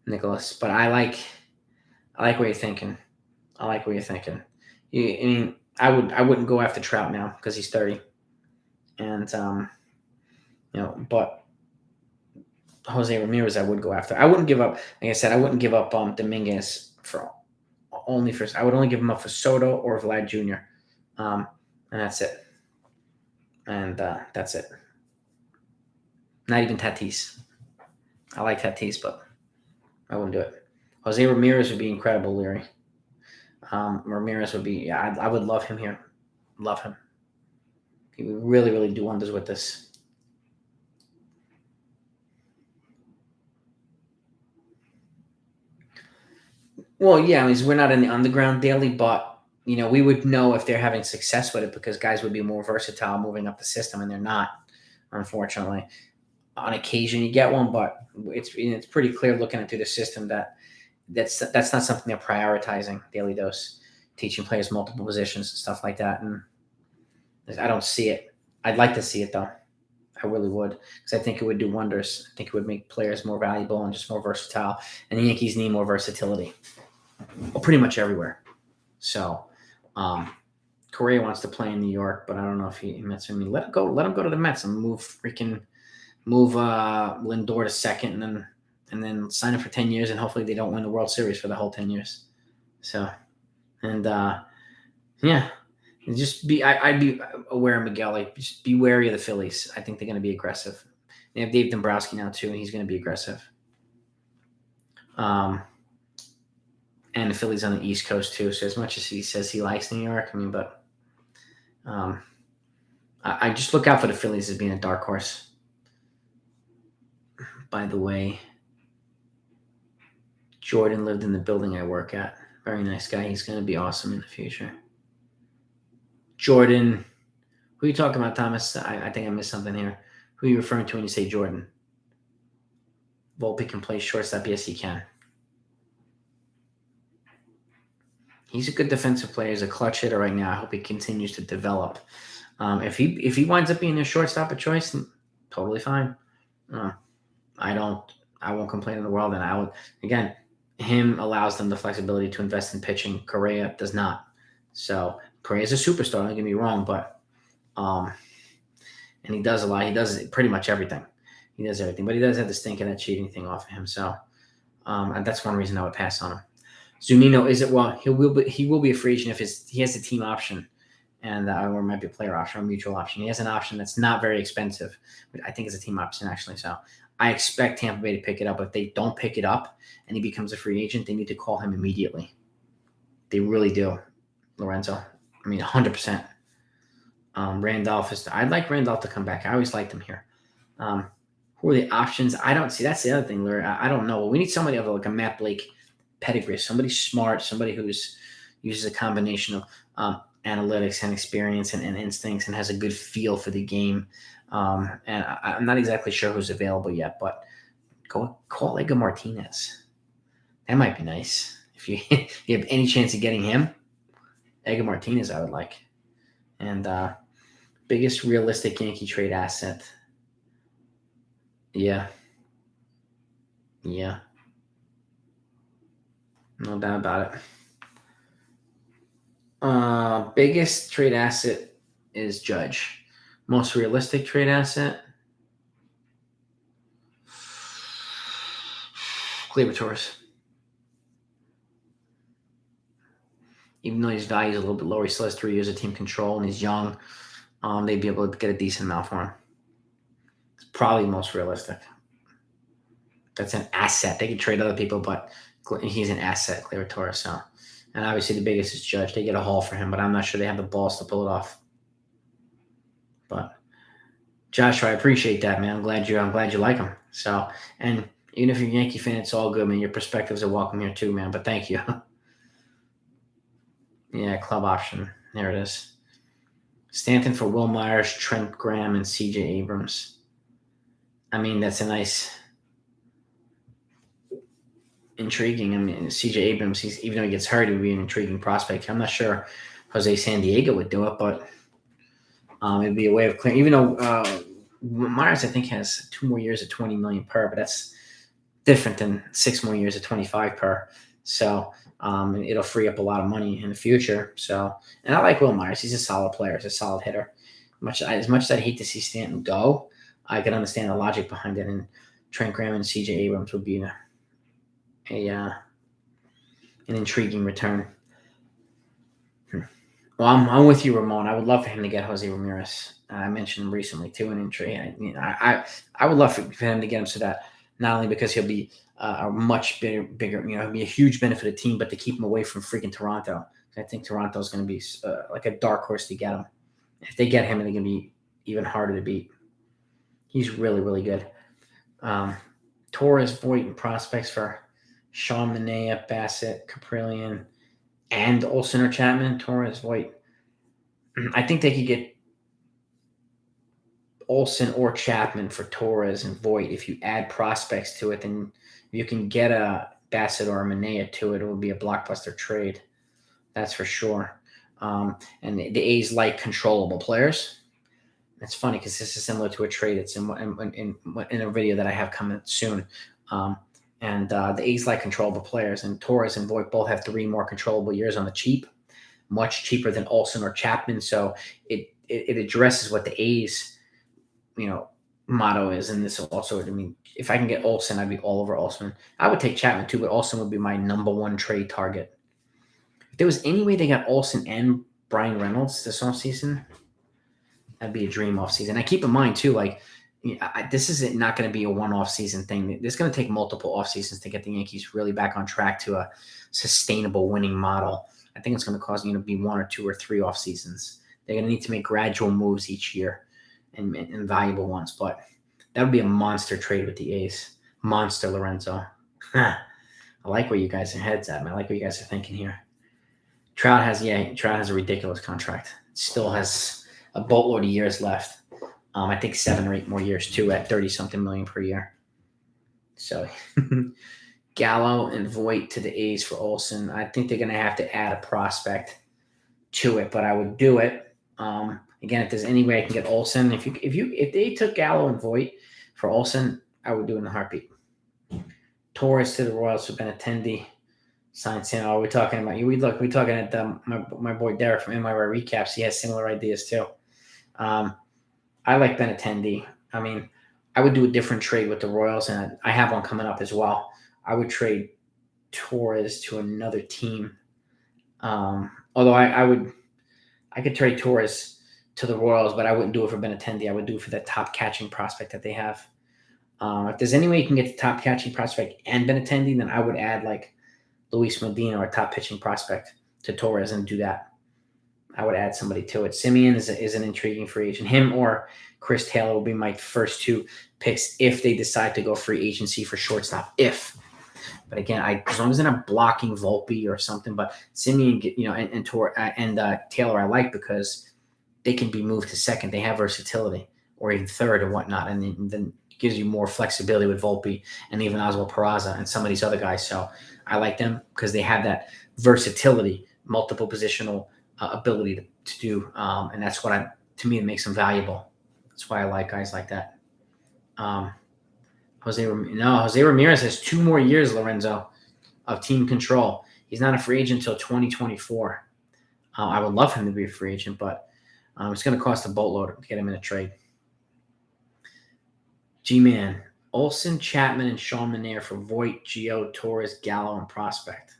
Nicholas. But I like what you're thinking. I wouldn't go after Trout now because he's 30. And but Jose Ramirez, I would go after. I wouldn't give up. Like I said, I wouldn't give up Dominguez I would only give him up for Soto or Vlad Jr. And that's it. That's it. Not even Tatis. I like Tatis, but I wouldn't do it. Jose Ramirez would be incredible, Leary. Ramirez would be. Yeah, I would love him here. Love him. He would really, really do wonders with this. Well, yeah, we're not in the underground daily, but we would know if they're having success with it because guys would be more versatile moving up the system, and they're not, unfortunately. On occasion, you get one, but it's pretty clear looking into the system that's not something they're prioritizing. Daily dose, teaching players multiple positions and stuff like that, and I don't see it. I'd like to see it though. I really would, because I think it would do wonders. I think it would make players more valuable and just more versatile. And the Yankees need more versatility. Well, pretty much everywhere. So, Cora wants to play in New York, but I don't know if he Mets. Let him go to the Mets and move freaking move Lindor to second, and then sign him for 10 years, and hopefully they don't win the World Series for the whole 10 years. So, and yeah, and just I'd be aware of Miguel. Like, just be wary of the Phillies. I think they're going to be aggressive. They have Dave Dombrowski now too, and he's going to be aggressive. And the Phillies on the East Coast too. So as much as he says he likes New York, I mean, but I just look out for the Phillies as being a dark horse. By the way, Jordan lived in the building I work at. Very nice guy. He's going to be awesome in the future. Jordan, who are you talking about, Thomas? I think I missed something here. Who are you referring to when you say Jordan? Volpe can play shortstop. Yes, he can. He's a good defensive player. He's a clutch hitter right now. I hope he continues to develop. If he winds up being a shortstop of choice, totally fine. I won't complain in the world. And I would, again, him allows them the flexibility to invest in pitching. Correa does not. So Correa's a superstar. Don't get me wrong, but and he does a lot. He does pretty much everything. He does everything, but he does have the stink of that cheating thing off of him. So and that's one reason I would pass on him. Zunino is it? Well, he will be a free agent if he has the team option, and or it might be a player option or a mutual option. He has an option that's not very expensive, but I think it's a team option actually. So I expect Tampa Bay to pick it up. If they don't pick it up and he becomes a free agent, they need to call him immediately. They really do, Lorenzo. I mean, 100%. Randolph is. I'd like Randolph to come back. I always liked him here. Who are the options? I don't see. That's the other thing, Larry. I don't know. We need somebody of like a Matt Blake pedigree, somebody smart, somebody who's uses a combination of analytics and experience and instincts and has a good feel for the game. And I'm not exactly sure who's available yet, but go call Edgar Martinez. That might be nice. If you have any chance of getting him, Edgar Martinez, I would like. And biggest realistic Yankee trade asset. Yeah. No doubt about it. Biggest trade asset is Judge. Most realistic trade asset? Torres. Even though his value is a little bit lower, he still has 3 years of team control and he's young. They'd be able to get a decent amount for him. It's probably the most realistic. That's an asset. They could trade other people, but he's an asset, Torres. So, and obviously the biggest is Judge. They get a haul for him, but I'm not sure they have the balls to pull it off. But Joshua, I appreciate that, man. I'm glad you like him. So, and even if you're a Yankee fan, it's all good, man. Your perspectives are welcome here too, man. But thank you. Yeah, club option. There it is. Stanton for Will Myers, Trent Graham, and C.J. Abrams. I mean, that's a nice, intriguing. I mean, C.J. Abrams, even though he gets hurt, he would be an intriguing prospect. I'm not sure Jose San Diego would do it, but it'd be a way of clearing. Even though Myers, I think, has 2 more years at $20 million per, but that's different than 6 more years at $25 per. So it'll free up a lot of money in the future. So, and I like Will Myers. He's a solid player. He's a solid hitter. As much as I'd hate to see Stanton go, I can understand the logic behind it. And Trent Graham and C.J. Abrams would be an intriguing return. Well, I'm with you, Ramon. I would love for him to get Jose Ramirez. I mentioned him recently too in trade. I would love for him to get him so that not only because he'll be a much bigger, he'll be a huge benefit to the team, but to keep him away from freaking Toronto. I think Toronto's going to be like a dark horse to get him. If they get him, they're going to be even harder to beat. He's really, really good. Torres, Voit, and prospects for Sean Manaea, Bassett, Caprillion, and Olsen or Chapman. Torres, Voit. I think they could get Olsen or Chapman for Torres and Voit. If you add prospects to it, then you can get a Bassett or a Manaea to it. It would be a blockbuster trade. That's for sure. And the A's like controllable players. It's funny because this is similar to a trade. It's in a video that I have coming soon. And the A's like controllable players. And Torres and Voit both have 3 more controllable years on the cheap, much cheaper than Olsen or Chapman. So it addresses what the A's, motto is, and this also, I mean, if I can get Olsen, I'd be all over Olsen. I would take Chapman too, but Olsen would be my number one trade target. If there was any way they got Olsen and Brian Reynolds this offseason, that'd be a dream offseason. I keep in mind too, like, this is not going to be a one-off season thing. It's going to take multiple off seasons to get the Yankees really back on track to a sustainable winning model. I think it's going to cause be 1 or 2 or 3 off seasons. They're going to need to make gradual moves each year and valuable ones. But that would be a monster trade with the A's. Monster, Lorenzo. I like where you guys' heads at, man. I like what you guys are thinking here. Trout has a ridiculous contract. Still has a boatload of years left. I think 7 or 8 more years too, at 30-something million per year. So Gallo and Voit to the A's for Olsen. I think they're going to have to add a prospect to it, but I would do it. Again, if there's any way I can get Olsen, if they took Gallo and Voit for Olsen, I would do it in a heartbeat. Torres to the Royals for Benintendi. Sign San. Oh, we're talking about you. We're talking at my boy Derek from NY Recaps. He has similar ideas too. I like Benintendi. I mean, I would do a different trade with the Royals, and I have one coming up as well. I would trade Torres to another team. Although I could trade Torres to the Royals, but I wouldn't do it for Benintendi. I would do it for that top catching prospect that they have. If there's any way you can get the top catching prospect and Benintendi, then I would add like Luis Medina or a top pitching prospect to Torres and do that. I would add somebody to it. Simeon is an intriguing free agent. Him or Chris Taylor will be my first 2 picks if they decide to go free agency for shortstop. But again, as long as they're not blocking Volpe or something, but Simeon, and Taylor I like because they can be moved to second. They have versatility, or even third and whatnot, and then it gives you more flexibility with Volpe and even Oswald Peraza and some of these other guys. So I like them because they have that versatility, multiple positional ability to do, and that's what to me it makes them valuable. That's why I like guys like that. Jose Ramirez has 2 more years, Lorenzo, of team control. He's not a free agent until 2024. I would love him to be a free agent, but it's going to cost a boatload to get him in a trade. G-Man, Olsen, Chapman, and Sean Manaea for Voit, Gio, Torres, Gallo, and prospect.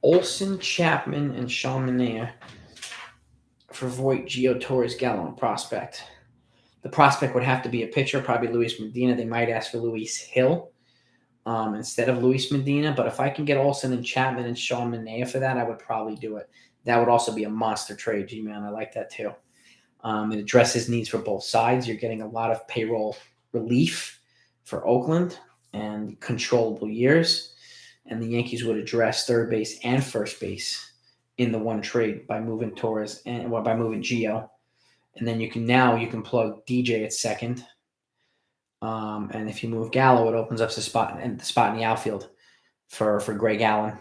Olsen, Chapman, and Sean Manaea for Voit, Gio, Torres, Gallo, and prospect. The prospect would have to be a pitcher, probably Luis Medina. They might ask for Luis Hill instead of Luis Medina. But if I can get Olsen and Chapman and Sean Manaea for that, I would probably do it. That would also be a monster trade, G-Man. I like that too. It addresses needs for both sides. You're getting a lot of payroll relief for Oakland and controllable years. And the Yankees would address third base and first base in the one trade by moving Torres and by moving Gio. And then you can plug DJ at second. And if you move Gallo, it opens up the spot in the outfield for Greg Allen.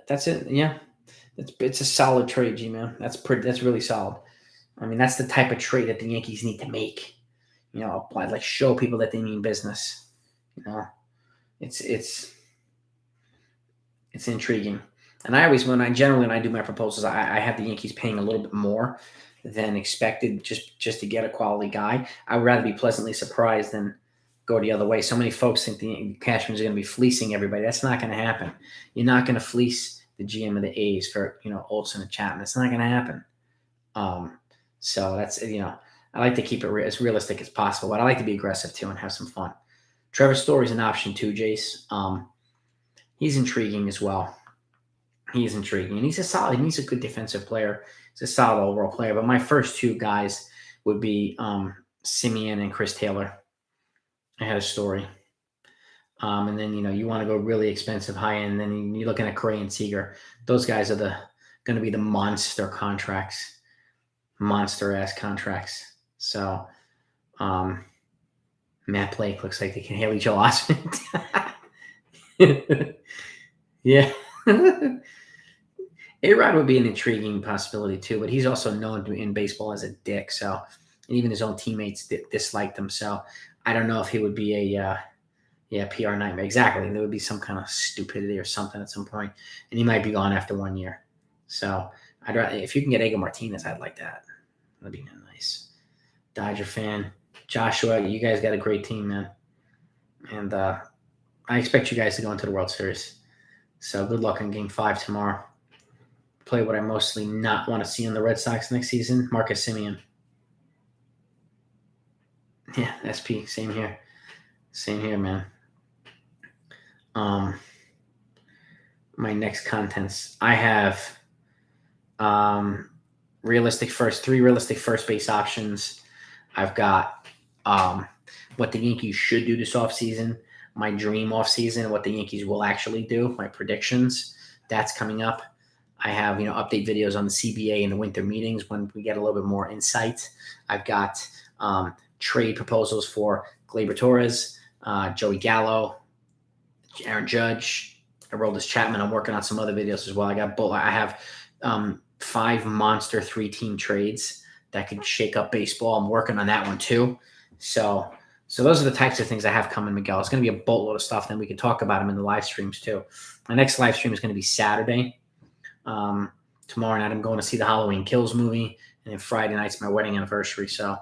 That's it. Yeah. It's a solid trade, G-Man. That's really solid. I mean, that's the type of trade that the Yankees need to make. Like show people that they mean business. It's intriguing. And when I do my proposals, I have the Yankees paying a little bit more than expected just to get a quality guy. I would rather be pleasantly surprised than go the other way. So many folks think the Cashmans are going to be fleecing everybody. That's not going to happen. You're not going to fleece the GM of the A's for Olsen and Chapman. It's not going to happen. So that's I like to keep it as realistic as possible, but I like to be aggressive too and have some fun. Trevor Story's an option too, Jace. He's intriguing as well. He's intriguing, and he's a good defensive player. He's a solid overall player. But my first 2 guys would be Simeon and Chris Taylor. I had a Story. And then, you want to go really expensive high end. And then you're looking at Correa and Seager. Those guys are going to be the monster contracts, monster-ass contracts. So Matt Blake looks like they can Haley Joel Osment. Yeah. A-Rod would be an intriguing possibility too, but he's also known in baseball as a dick. So, and even his own teammates disliked him. So I don't know if he would be a PR nightmare. Exactly. There would be some kind of stupidity or something at some point, and he might be gone after 1 year. So if you can get Edgar Martinez, I'd like that. That'd be nice. Dodger fan. Joshua, you guys got a great team, man. And I expect you guys to go into the World Series. So good luck in Game 5 tomorrow. Play what I mostly not want to see on the Red Sox next season, Marcus Semien. Yeah, SP, same here. Same here, man. My next contents. I have three realistic first base options. I've got what the Yankees should do this offseason, my dream offseason, what the Yankees will actually do, my predictions. That's coming up. I have, update videos on the CBA and the winter meetings when we get a little bit more insight. I've got trade proposals for Gleyber Torres, Joey Gallo, Aaron Judge, Aroldis Chapman. I'm working on some other videos as well. I have 5 monster 3-team trades that could shake up baseball. I'm working on that one too. So those are the types of things I have coming, Miguel. It's going to be a boatload of stuff. Then we can talk about them in the live streams too. My next live stream is going to be Saturday. Tomorrow night I'm going to see the Halloween Kills movie, and then Friday night's my wedding anniversary. So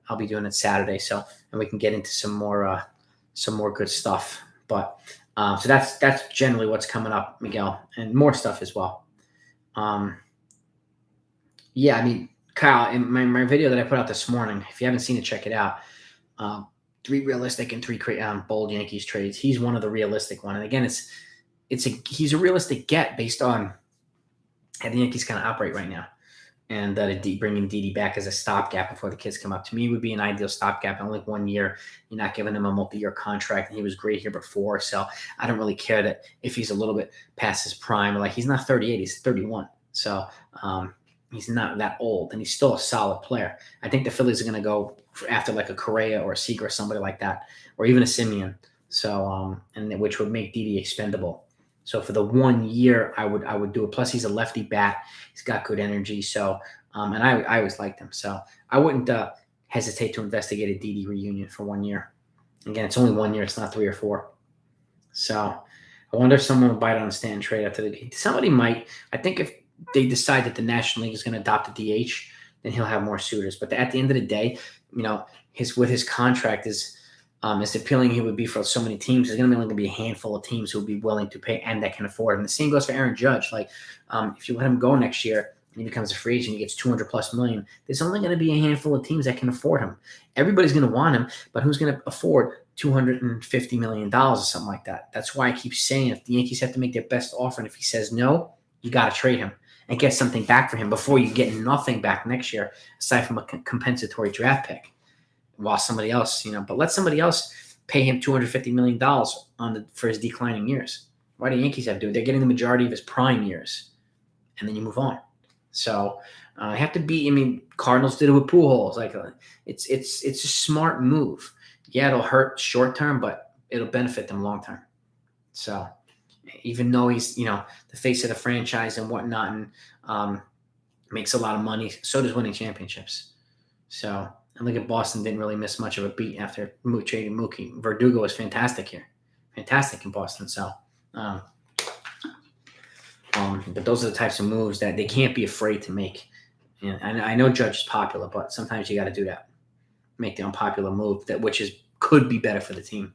I'll be doing it Saturday. And we can get into some more good stuff. But so that's generally what's coming up, Miguel, and more stuff as well. Yeah, I mean, Kyle, in my video that I put out this morning, if you haven't seen it, check it out. 3 realistic and 3 bold Yankees trades. He's one of the realistic one, and again, he's a realistic get based on how the Yankees kind of operate right now, and bringing Didi back as a stopgap before the kids come up, to me, would be an ideal stopgap. Only 1 year, you're not giving him a multi-year contract, and he was great here before, so I don't really care that if he's a little bit past his prime. Like, he's not 38, he's 31, so he's not that old, and he's still a solid player. I think the Phillies are going to go after like a Correa or a Seager or somebody like that, or even a Semien. So, and which would make Didi expendable. So for the 1 year, I would do it. Plus, he's a lefty bat. He's got good energy. So, and I always liked him. So I wouldn't hesitate to investigate a Didi reunion for 1 year. Again, it's only 1 year. It's not 3 or 4. So I wonder if someone will bite on a stand trade after the. Somebody might. I think if they decide that the National League is going to adopt a DH, then he'll have more suitors. But at the end of the day, his contract is as appealing he would be for so many teams. There's only going to be a handful of teams who will be willing to pay and that can afford him. The same goes for Aaron Judge. Like, if you let him go next year and he becomes a free agent, he gets $200+ million. There's only going to be a handful of teams that can afford him. Everybody's going to want him, but who's going to afford $250 million or something like that? That's why I keep saying if the Yankees have to make their best offer, and if he says no, you got to trade him and get something back for him before you get nothing back next year, aside from a compensatory draft pick. While somebody else, but let somebody else pay him $250 million for his declining years. Why do Yankees have to do it? They're getting the majority of his prime years, and then you move on. So I have to be. I mean, Cardinals did it with Pujols. Like, it's a smart move. Yeah, it'll hurt short term, but it'll benefit them long term. So even though he's the face of the franchise and whatnot, and makes a lot of money, so does winning championships. So. And look at Boston, didn't really miss much of a beat after trading Mookie. Verdugo was fantastic here. Fantastic in Boston. So, but those are the types of moves that they can't be afraid to make. And I know Judge is popular, but sometimes you got to do that. Make the unpopular move could be better for the team.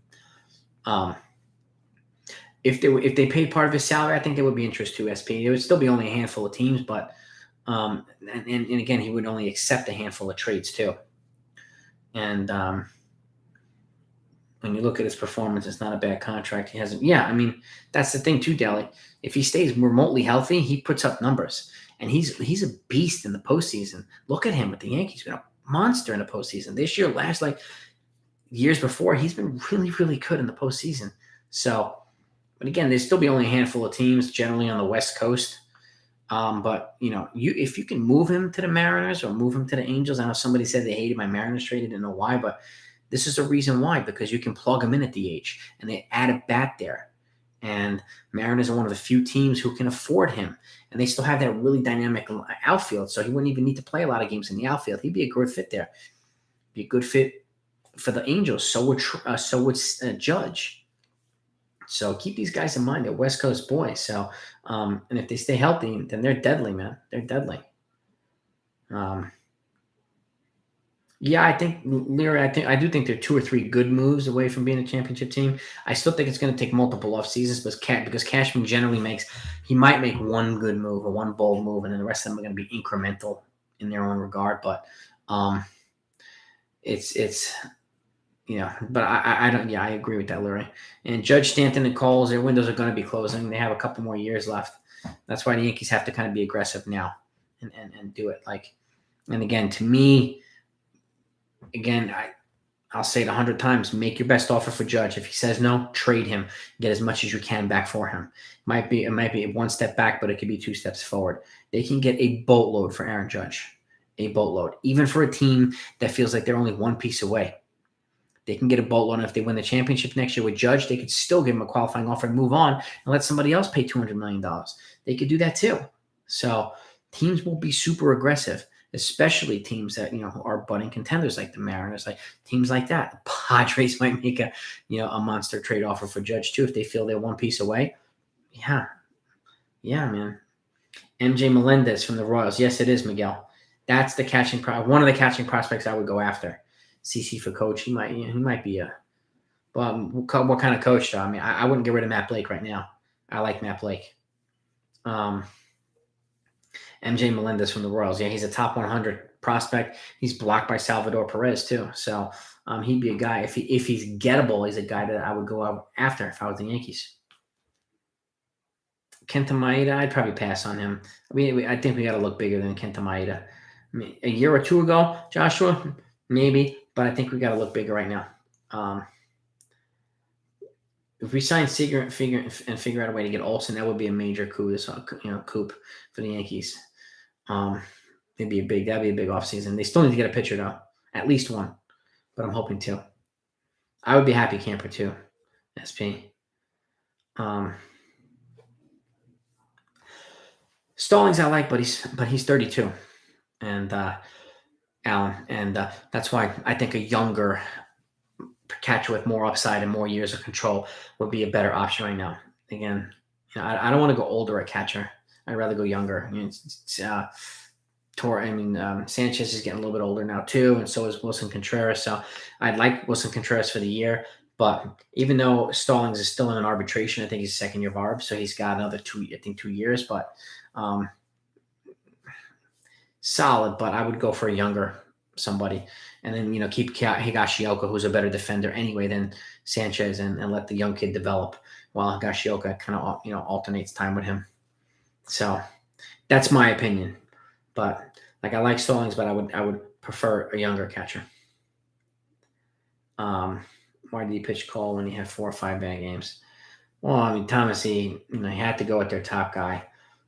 If they paid part of his salary, I think there would be interest to SP. There would still be only a handful of teams, but and again, he would only accept a handful of trades too. And when you look at his performance, it's not a bad contract. He hasn't. Yeah, I mean, that's the thing too, Deli. If he stays remotely healthy, he puts up numbers, and he's a beast in the postseason. Look at him with the Yankees. He's been a monster in the postseason this year. Years before, he's been really, really good in the postseason. So, but again, there's still be only a handful of teams generally on the West Coast. But if you can move him to the Mariners or move him to the Angels, I know somebody said they hated my Mariners trade. I didn't know why, but this is the reason why, because you can plug him in at DH and they add a bat there. And Mariners are one of the few teams who can afford him, and they still have that really dynamic outfield. So he wouldn't even need to play a lot of games in the outfield. He'd be a good fit there. Be a good fit for the Angels. So would Judge. So keep these guys in mind. They're West Coast boys. So, and if they stay healthy, then they're deadly, man. They're deadly. Yeah, I think Leary. I do think they're 2 or 3 good moves away from being a championship team. I still think it's going to take multiple off seasons, because Cashman generally he might make one good move or one bold move, and then the rest of them are going to be incremental in their own regard. But um, it's but I don't. Yeah, I agree with that, Leary. And Judge, Stanton, and Coles, their windows are going to be closing. They have a couple more years left. That's why the Yankees have to kind of be aggressive now and do it. And again, to me, I'll say it 100 times. Make your best offer for Judge. If he says no, trade him. Get as much as you can back for him. It might be one step back, but it could be 2 steps forward. They can get a boatload for Aaron Judge. A boatload. Even for a team that feels like they're only one piece away. They can get a boatload. And if they win the championship next year with Judge, they could still give him a qualifying offer and move on and let somebody else pay $200 million. They could do that too. So teams will be super aggressive, especially teams that are budding contenders like the Mariners, like teams like that. The Padres might make a monster trade offer for Judge too if they feel they're one piece away. Yeah, man. MJ Melendez from the Royals. Yes, it is, Miguel. That's the one of the catching prospects I would go after. CC for coach. He might be a. Well, what kind of coach though? I mean, I wouldn't get rid of Matt Blake right now. I like Matt Blake. MJ Melendez from the Royals. Yeah, he's a top 100 prospect. He's blocked by Salvador Perez too. So he'd be a guy. If he's gettable, he's a guy that I would go after if I was the Yankees. Kenta Maeda, I'd probably pass on him. I think we got to look bigger than Kenta Maeda. I mean, a year or two ago, Joshua, maybe, but I think we got to look bigger right now. If we sign Seager and figure out a way to get Olsen, that would be a major coup. Coup for the Yankees. That'd be a big offseason. They still need to get a pitcher though, at least one, but I'm hoping 2. I would be happy camper too. SP. Stallings I like, but he's 32, and Allen, and that's why I think a younger catcher with more upside and more years of control would be a better option right now. Again, I don't want to go older at catcher. I'd rather go younger. Sanchez is getting a little bit older now too, and so is Wilson Contreras. So I'd like Wilson Contreras for the year, but even though Stallings is still in an arbitration, I think he's second year of arb, so he's got another 2 years. But solid, but I would go for a younger somebody, and then keep Higashioka, who's a better defender anyway than Sanchez, and let the young kid develop while Higashioka kind of alternates time with him. So that's my opinion. But I like Stallings, but I would prefer a younger catcher. Why did he pitch Cole when he had 4 or 5 bad games? Well, I mean, Thomas, he had to go with their top guy,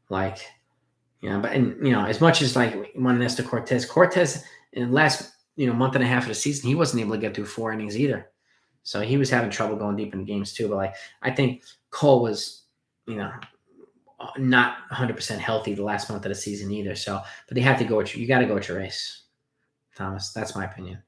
but as much as one Nestor Cortez in the last month and a half of the season, he wasn't able to get through 4 innings either, so he was having trouble going deep in the games too. But I think Cole was not 100% healthy the last month of the season either. So, but they had to go with you got to go with your ace, Thomas. That's my opinion.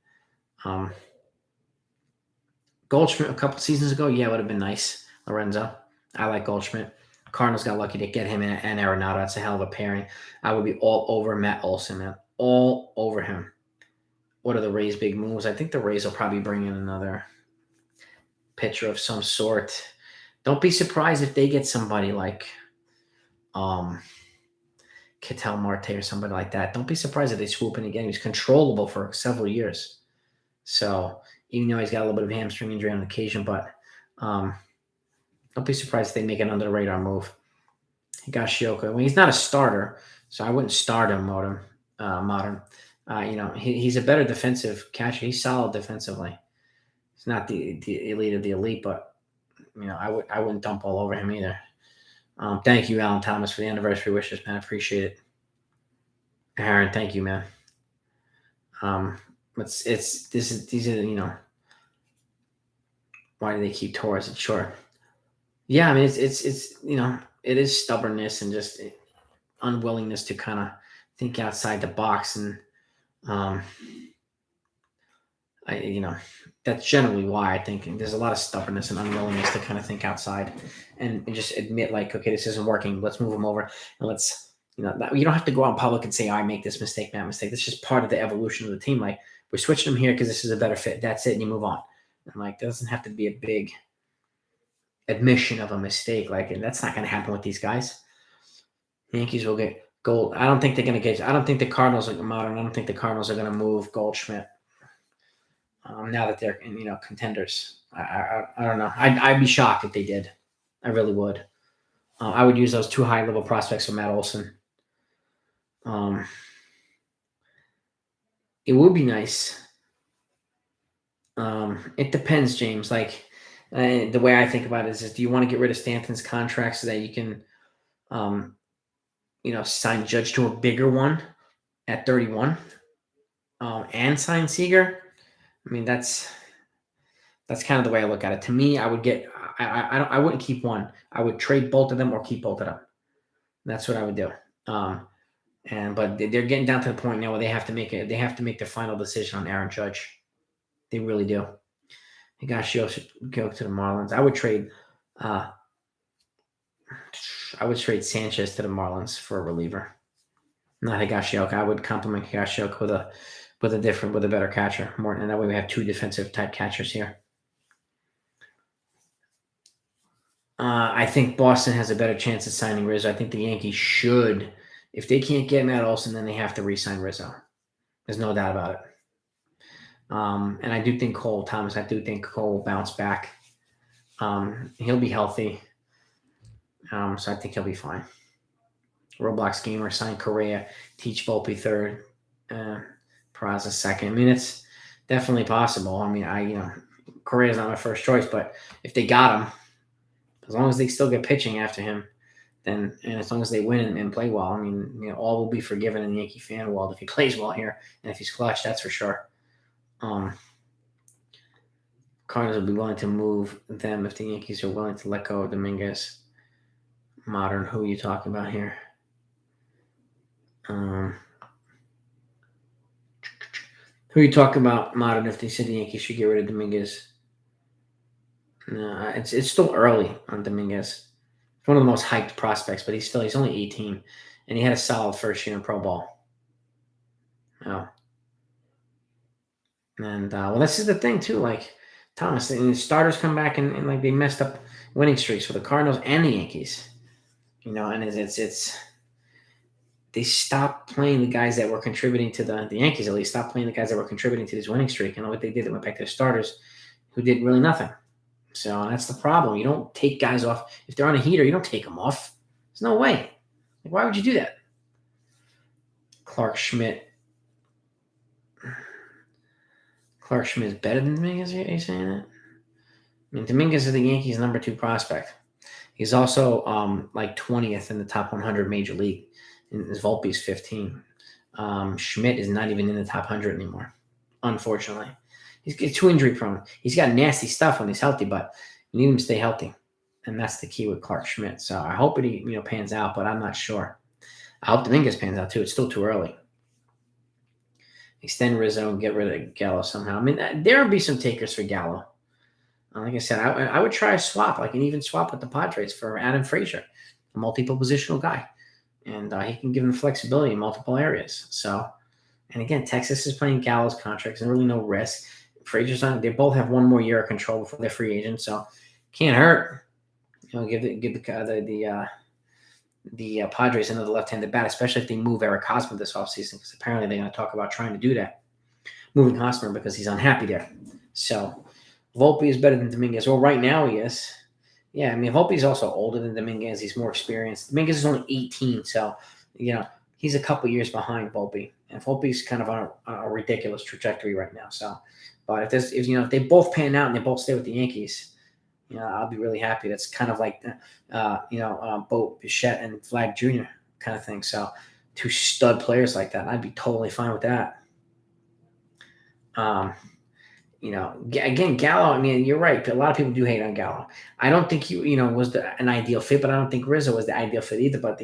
Goldschmidt a couple seasons ago, yeah, it would have been nice. Lorenzo, I like Goldschmidt. Cardinals got lucky to get him and Arenado. That's a hell of a pairing. I would be all over Matt Olson, man. All over him. What are the Rays' big moves? I think the Rays will probably bring in another pitcher of some sort. Don't be surprised if they get somebody like Ketel Marte or somebody like that. Don't be surprised if they swoop in again. He's controllable for several years. So even though he's got a little bit of hamstring injury on occasion, but don't be surprised if they make an under the radar move. Higashioka. Well, he's not a starter, so I wouldn't start him modern. He's a better defensive catcher. He's solid defensively. He's not the elite of the elite, but I wouldn't dump all over him either. Thank you, Alan Thomas, for the anniversary wishes, man. I appreciate it. Aaron, thank you, man. These are why do they keep Torres at short? Yeah, I mean it's it is stubbornness and just unwillingness to kind of think outside the box, and that's generally why I think there's a lot of stubbornness and unwillingness to kind of think outside and just admit okay, this isn't working. Let's move them over and let's you don't have to go out in public and say, I make this mistake, that mistake. That's just part of the evolution of the team. We're switching him here because this is a better fit. That's it, and you move on. And like, there doesn't have to be a big admission of a mistake. Like, and that's not going to happen with these guys. Yankees will get Gold. I don't think they're going to get. I don't think the Cardinals are modern. I don't think the Cardinals are going to move Goldschmidt. Now that they're contenders, I don't know. I'd be shocked if they did. I really would. I would use those 2 high-level prospects for Matt Olson. It would be nice. It depends, James. Like the way I think about it is do you want to get rid of Stanton's contract so that you can, sign Judge to a bigger one at 31, and sign Seager? I mean, that's kind of the way I look at it. To me, I would get. I wouldn't keep one. I would trade both of them or keep both of them. That's what I would do. But they're getting down to the point now where they have to make it. They have to make their final decision on Aaron Judge. They really do. Higashio should go to the Marlins. I would trade Sanchez to the Marlins for a reliever. Not Higashioka. I would compliment Higashioka with a better catcher. More, and that way we have 2 defensive type catchers here. I think Boston has a better chance of signing Rizzo. I think the Yankees should. If they can't get Matt Olson, then they have to re-sign Rizzo. There's no doubt about it. And I do think Cole will bounce back. He'll be healthy. So I think he'll be fine. Roblox Gamer signed Correa, teach Volpe third, Peraza second. I mean, it's definitely possible. I mean, Correa's not my first choice, but if they got him, as long as they still get pitching after him, then, and as long as they win and play well, I mean, all will be forgiven in the Yankee fan world if he plays well here and if he's clutch, that's for sure. Cardinals will be willing to move them if the Yankees are willing to let go of Dominguez. Modern, who are you talking about here? Who are you talking about, Modern, if they said the Yankees should get rid of Dominguez? No, it's still early on Dominguez. He's one of the most hyped prospects, but he's only 18, and he had a solid first year in pro ball. Oh. And, this is the thing, too. Like, Thomas, the starters come back and like, they messed up winning streaks for the Cardinals and the Yankees. And it's they stopped playing the guys that were contributing to the Yankees, at least, stopped playing the guys that were contributing to this winning streak. What they did, they went back to the starters who did really nothing. So that's the problem. You don't take guys off. If they're on a heater, you don't take them off. There's no way. Like, why would you do that? Clark Schmidt is better than Dominguez? Are you saying that? I mean, Dominguez is the Yankees' number 2 prospect. He's also 20th in the top 100 major league. And his Volpe's 15. Schmidt is not even in the top 100 anymore, unfortunately. He's too injury prone. He's got nasty stuff when he's healthy, but you need him to stay healthy. And that's the key with Clark Schmidt. So I hope it pans out, but I'm not sure. I hope Dominguez pans out too. It's still too early. Extend Rizzo and get rid of Gallo somehow. I mean, there would be some takers for Gallo. Like I said, I would try a swap, like an even swap with the Padres for Adam Frazier, a multiple positional guy. And he can give them flexibility in multiple areas. So, and again, Texas is playing Gallo's contracts and really no risk. Frazier's on. They both have 1 more year of control before they're free agents, so can't hurt. Give the Padres another left-handed bat, especially if they move Eric Hosmer this offseason, because apparently they're going to talk about trying to do that, moving Hosmer because he's unhappy there. So Volpe is better than Dominguez. Well, right now he is. Yeah, I mean, Volpe's also older than Dominguez. He's more experienced. Dominguez is only 18, so he's a couple years behind Volpe, and Volpe's kind of on a ridiculous trajectory right now. So. But if they both pan out and they both stay with the Yankees, I'll be really happy. That's kind of like Voit, Bichette, and Vlad Jr. kind of thing. So 2 stud players like that, I'd be totally fine with that. Again, Gallo. I mean, you're right. A lot of people do hate on Gallo. I don't think he was an ideal fit, but I don't think Rizzo was the ideal fit either. But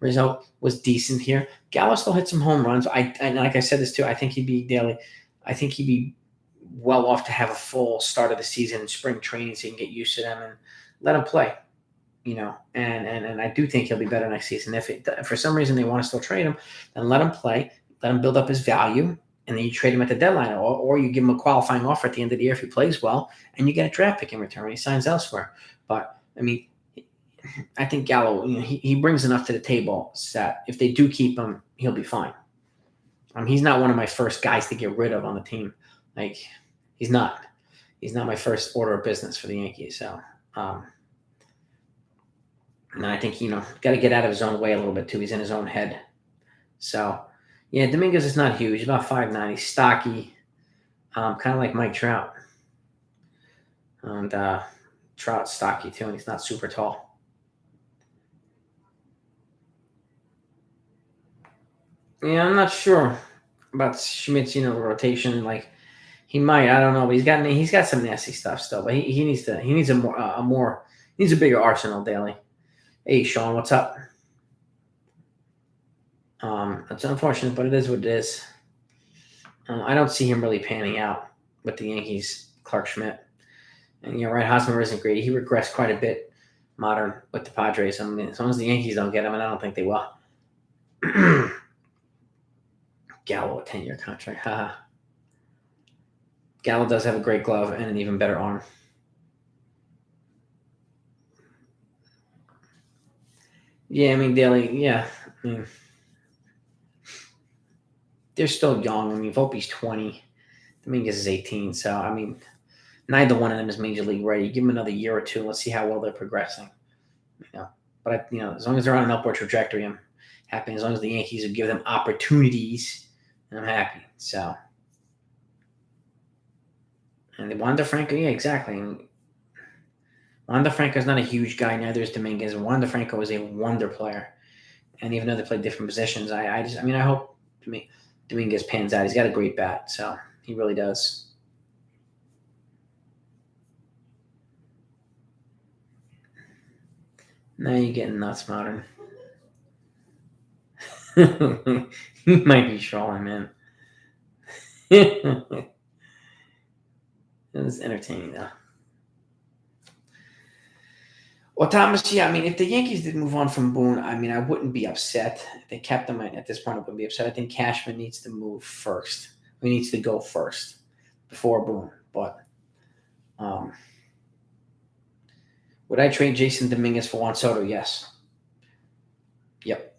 Rizzo was decent here. Gallo still hit some home runs. And like I said this too. I think he'd be well off to have a full start of the season in spring training so he can get used to them and let him play, and I do think he'll be better next season. If for some reason they want to still trade him, then let him play, let him build up his value, and then you trade him at the deadline, or you give him a qualifying offer at the end of the year if he plays well, and you get a draft pick in return when he signs elsewhere. But I mean, I think Gallo, he brings enough to the table that if they do keep him, he'll be fine. He's not one of my first guys to get rid of on the team. Like, he's not. He's not my first order of business for the Yankees. So, and I think, got to get out of his own way a little bit too. He's in his own head. So, yeah, Dominguez is not huge. He's about 5'9". He's stocky, kind of like Mike Trout. And Trout's stocky too, and he's not super tall. Yeah, I'm not sure about Schmidt's, rotation. Like, he might, I don't know, but he's got some nasty stuff still. But he needs a bigger arsenal daily. Hey, Sean, what's up? It's unfortunate, but it is what it is. I don't see him really panning out with the Yankees, Clark Schmidt. And you're right, Hosmer isn't great. He regressed quite a bit modern with the Padres. I mean, as long as the Yankees don't get him, and I don't think they will. Gallo, a 10-year contract. Haha. Gallo does have a great glove and an even better arm. Yeah, I mean, Daly, yeah. I mean, they're still young. I mean, Volpe's 20. Dominguez is 18. So, I mean, neither one of them is major league ready. Give them another year or two. Let's see how well they're progressing. But, as long as they're on an upward trajectory, I'm happy. As long as the Yankees will give them opportunities, I'm happy. So, and Wander Franco, yeah, exactly. Wander Franco's not a huge guy, neither is Dominguez. Wander Franco is a wonder player. And even though they play different positions, I hope Dominguez pans out. He's got a great bat, so he really does. Now you're getting nuts, Modern. He might be trolling, man. It was entertaining, though. Well, Thomas, yeah, I mean, if the Yankees did move on from Boone, I mean, I wouldn't be upset. If they kept him at this point, I wouldn't be upset. I think Cashman needs to move first. He needs to go first before Boone. But would I trade Jason Dominguez for Juan Soto? Yes. Yep.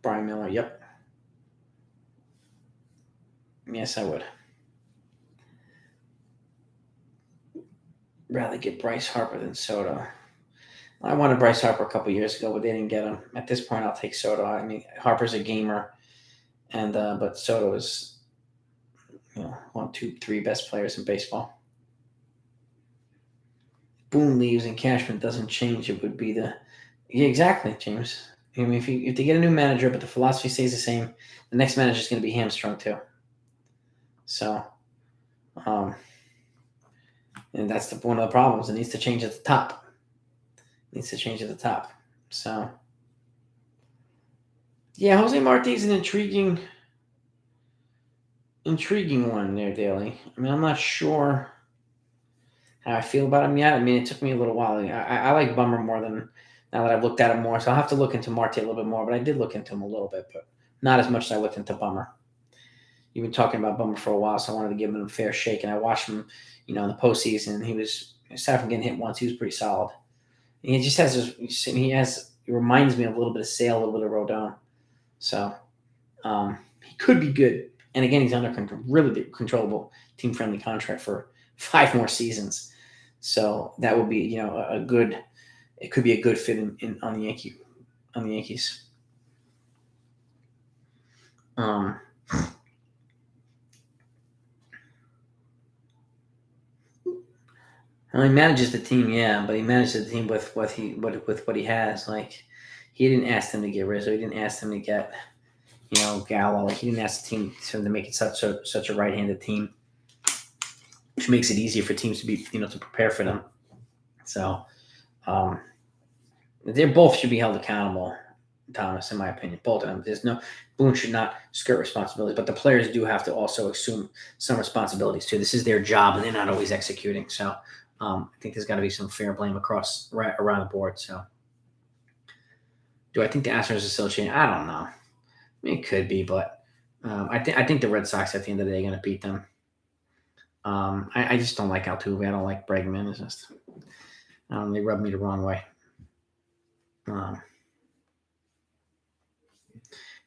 Brian Miller, yep. Yes, I would. Rather get Bryce Harper than Soto. I wanted Bryce Harper a couple years ago, but they didn't get him. At this point, I'll take Soto. I mean, Harper's a gamer, and but Soto is, 1, 2, 3 best players in baseball. Boone leaves and Cashman doesn't change. It would be yeah, exactly, James. I mean, if they get a new manager, but the philosophy stays the same, the next manager is going to be hamstrung too. So, and that's one of the problems. It needs to change at the top. So, yeah, Jose Marti's an intriguing one there, Daly. I mean, I'm not sure how I feel about him yet. I mean, it took me a little while. I like Bummer more than now that I've looked at him more. So I'll have to look into Marte a little bit more. But I did look into him a little bit, but not as much as I looked into Bummer. You've been talking about Bummer for a while, so I wanted to give him a fair shake. And I watched him, in the postseason. He was, aside from getting hit once, he was pretty solid. And he just has it reminds me of a little bit of Sale, a little bit of Rodon. So he could be good. And again, he's under really controllable, team-friendly contract for 5 more seasons. So that would be, it could be a good fit on the Yankees. Well, he manages the team, yeah, but he manages the team with what he has. Like, he didn't ask them to get Rizzo. He didn't ask them to get, Gallo. Like, he didn't ask the team to make it such a right-handed team, which makes it easier for teams to be, to prepare for them. So, they both should be held accountable, Thomas, in my opinion. Both of them. Boone should not skirt responsibilities, but the players do have to also assume some responsibilities too. This is their job, and they're not always executing. So, I think there's got to be some fair blame around the board. So, do I think the Astros are still changing? I don't know. I mean, it could be, but I think the Red Sox at the end of the day are going to beat them. I just don't like Altuve. I don't like Bregman. It's just they rub me the wrong way.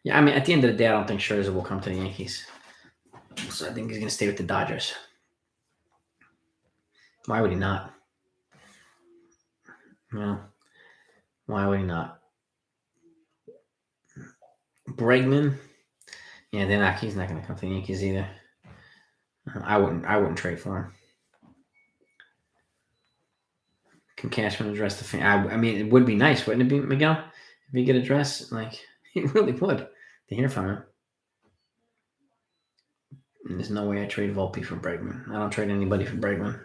Yeah, I mean, at the end of the day, I don't think Scherzer will come to the Yankees. So I think he's going to stay with the Dodgers. Why would he not? Well, why would he not? Bregman, yeah, he's not going to come to the Yankees either. I wouldn't trade for him. Can Cashman address the fan? I mean, it would be nice, wouldn't it be, Miguel? If he could address, like, he really would to hear from him. And there's no way I trade Volpe for Bregman. I don't trade anybody for Bregman.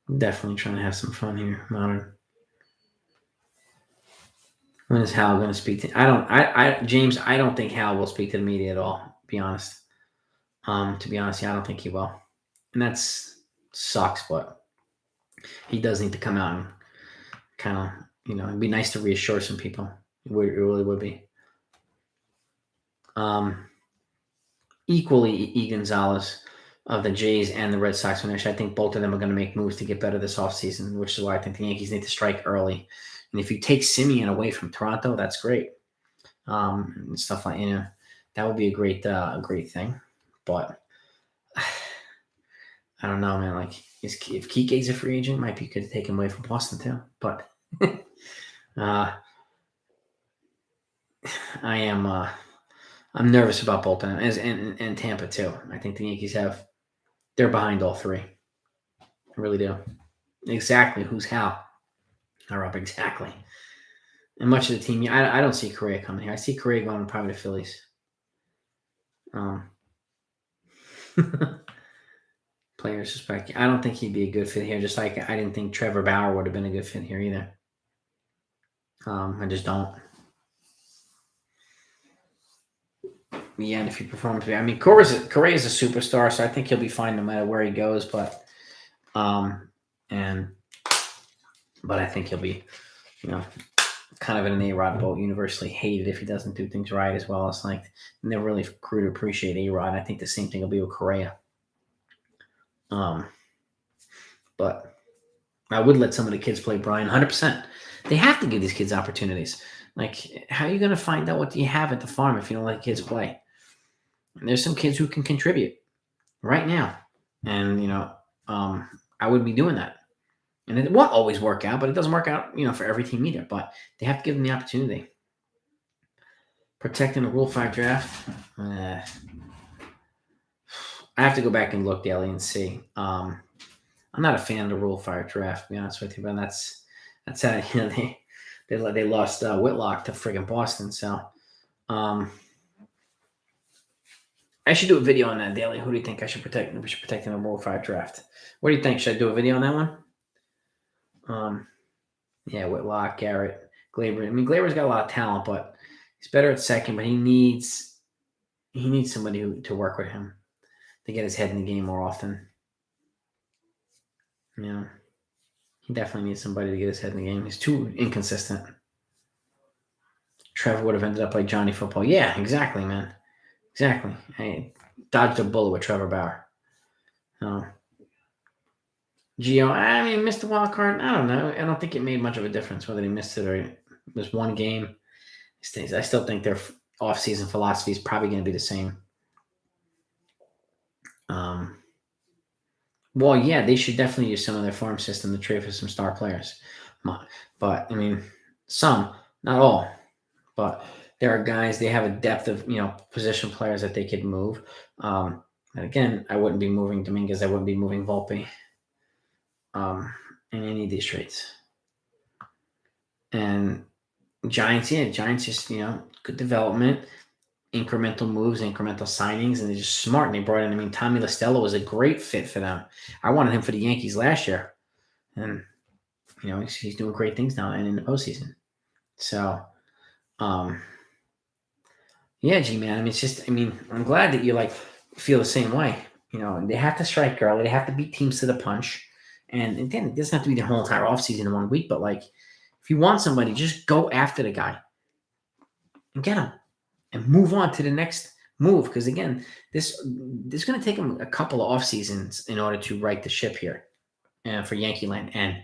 I'm definitely trying to have some fun here, Modern. When is Hal going to speak to? James, I don't think Hal will speak to the media at all. To be honest, I don't think he will, and that sucks. But he does need to come out and kind of, it'd be nice to reassure some people. It really would be. Equally, E. Gonzalez of the Jays and the Red Sox finish. I think both of them are going to make moves to get better this offseason, which is why I think the Yankees need to strike early. And if you take Simeon away from Toronto, that's great. And stuff like, that would be a great thing. But I don't know, man. Like, if Kike's a free agent, might be good to take him away from Boston too. But I'm nervous about both of them and Tampa too. I think the Yankees they're behind all three. I really do. Exactly. Who's how? Are up exactly. And much of the team, I don't see Correa coming here. I see Correa going probably to Phillies. Players suspect. I don't think he'd be a good fit here. Just like I didn't think Trevor Bauer would have been a good fit here either. I just don't. Yeah, and if he performs, I mean, Correa is a superstar, so I think he'll be fine no matter where he goes. But I think he'll be, kind of in an A-Rod boat, universally hated if he doesn't do things right, as well as like never really grew to appreciate A-Rod. I think the same thing will be with Correa. But I would let some of the kids play Brian 100%. They have to give these kids opportunities. Like, how are you going to find out what you have at the farm if you don't let kids play? And there's some kids who can contribute right now. And, I would be doing that. And it won't always work out, but it doesn't work out, for every team either. But they have to give them the opportunity. Protecting the Rule 5 draft. I have to go back and look, Daly, and see. I'm not a fan of the Rule 5 draft, to be honest with you, but that's how, they lost Whitlock to friggin' Boston. So I should do a video on that, Daly. Who do you think I should protect? We should protect in the Rule 5 draft. What do you think? Should I do a video on that one? Yeah, Whitlock, Garrett, Glaber. I mean, Glaber's got a lot of talent, but he's better at second. But he needs somebody to work with him to get his head in the game more often. He definitely needs somebody to get his head in the game. He's too inconsistent. Trevor would have ended up like Johnny Football. Yeah, exactly, man. Exactly. I dodged a bullet with Trevor Bauer. Gio, missed the wild card. I don't know. I don't think it made much of a difference whether he missed it or it was one game. I still think their off-season philosophy is probably going to be the same. Well, yeah, they should definitely use some of their farm system to trade for some star players. But, some, not all. But there are guys, they have a depth of, position players that they could move. And again, I wouldn't be moving Dominguez. I wouldn't be moving Volpe. In any of these trades. And Giants just, good development, incremental moves, incremental signings, and they're just smart. And they brought in, Tommy Listello was a great fit for them. I wanted him for the Yankees last year. And, he's doing great things now and in the postseason. So, yeah, G-Man. It's just, I'm glad that you, feel the same way. They have to strike early. They have to beat teams to the punch. And again, it doesn't have to be the whole entire offseason in 1 week, but if you want somebody, just go after the guy and get him and move on to the next move because again, this is going to take him a couple of off seasons in order to right the ship here for Yankee land, and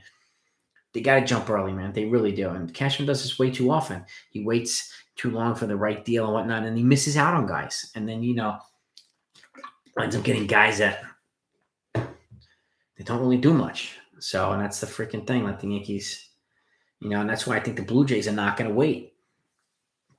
they got to jump early, man. They really do. And Cashman does this way too often. He waits too long for the right deal and whatnot, and he misses out on guys, and then ends up getting guys that they don't really do much. So, and that's the freaking thing. Like the Yankees, and that's why I think the Blue Jays are not going to wait.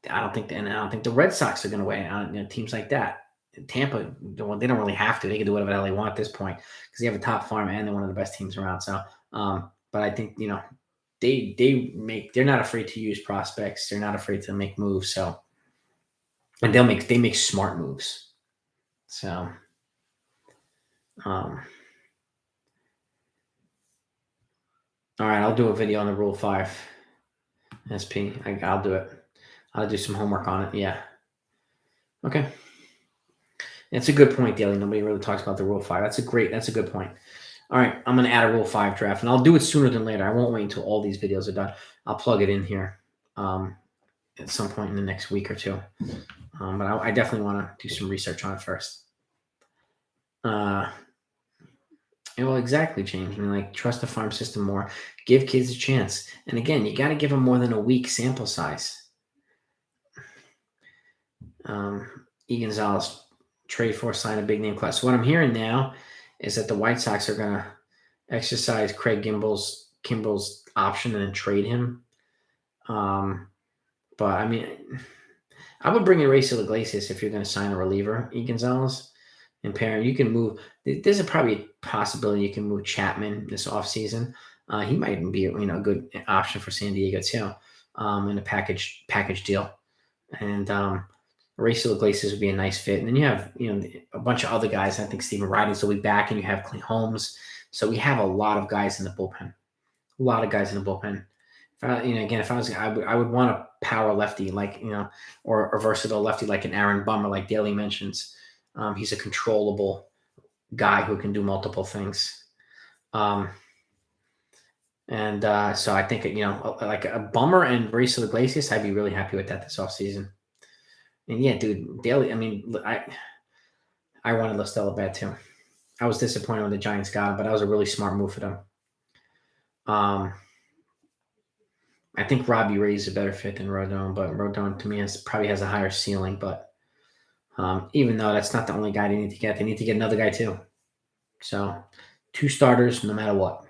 I don't think the Red Sox are going to wait. Teams like that. Tampa, they don't really have to. They can do whatever the hell they want at this point because they have a top farm and they're one of the best teams around. So, but I think they're not afraid to use prospects. They're not afraid to make moves. So, and they make smart moves. So, all right, I'll do a video on the Rule 5 SP. I'll do it. I'll do some homework on it. Yeah. Okay. It's a good point, Daly. Nobody really talks about the Rule 5. That's a good point. All right, I'm going to add a Rule 5 draft, and I'll do it sooner than later. I won't wait until all these videos are done. I'll plug it in here at some point in the next week or two. But I definitely want to do some research on it first. Well, exactly, James. Trust the farm system more. Give kids a chance. And again, you got to give them more than a week sample size. E. Gonzalez, trade for, sign a big name class. So what I'm hearing now is that the White Sox are going to exercise Craig Kimball's option and then trade him. But I mean, I would bring in Raisel Iglesias if you're going to sign a reliever, E. Gonzalez. And Perrin, you can move. There's probably a possibility you can move Chapman this offseason. He might even be a good option for San Diego too, in a package deal. And Raisel Iglesias would be a nice fit. And then you have a bunch of other guys. I think Steven Ridings will be back, and you have Clay Holmes. So we have a lot of guys in the bullpen. A lot of guys in the bullpen. I would want a power lefty or a versatile lefty like an Aaron Bummer, like Daly mentions. He's a controllable guy who can do multiple things. So I think, like a Bummer and Raisel Iglesias, I'd be really happy with that this offseason. And yeah, dude, Daly, I wanted Listella bad too. I was disappointed when the Giants got him, but that was a really smart move for them. I think Robbie Ray is a better fit than Rodon, but Rodon to me probably has a higher ceiling. But even though that's not the only guy they need to get another guy too. So 2 starters, no matter what.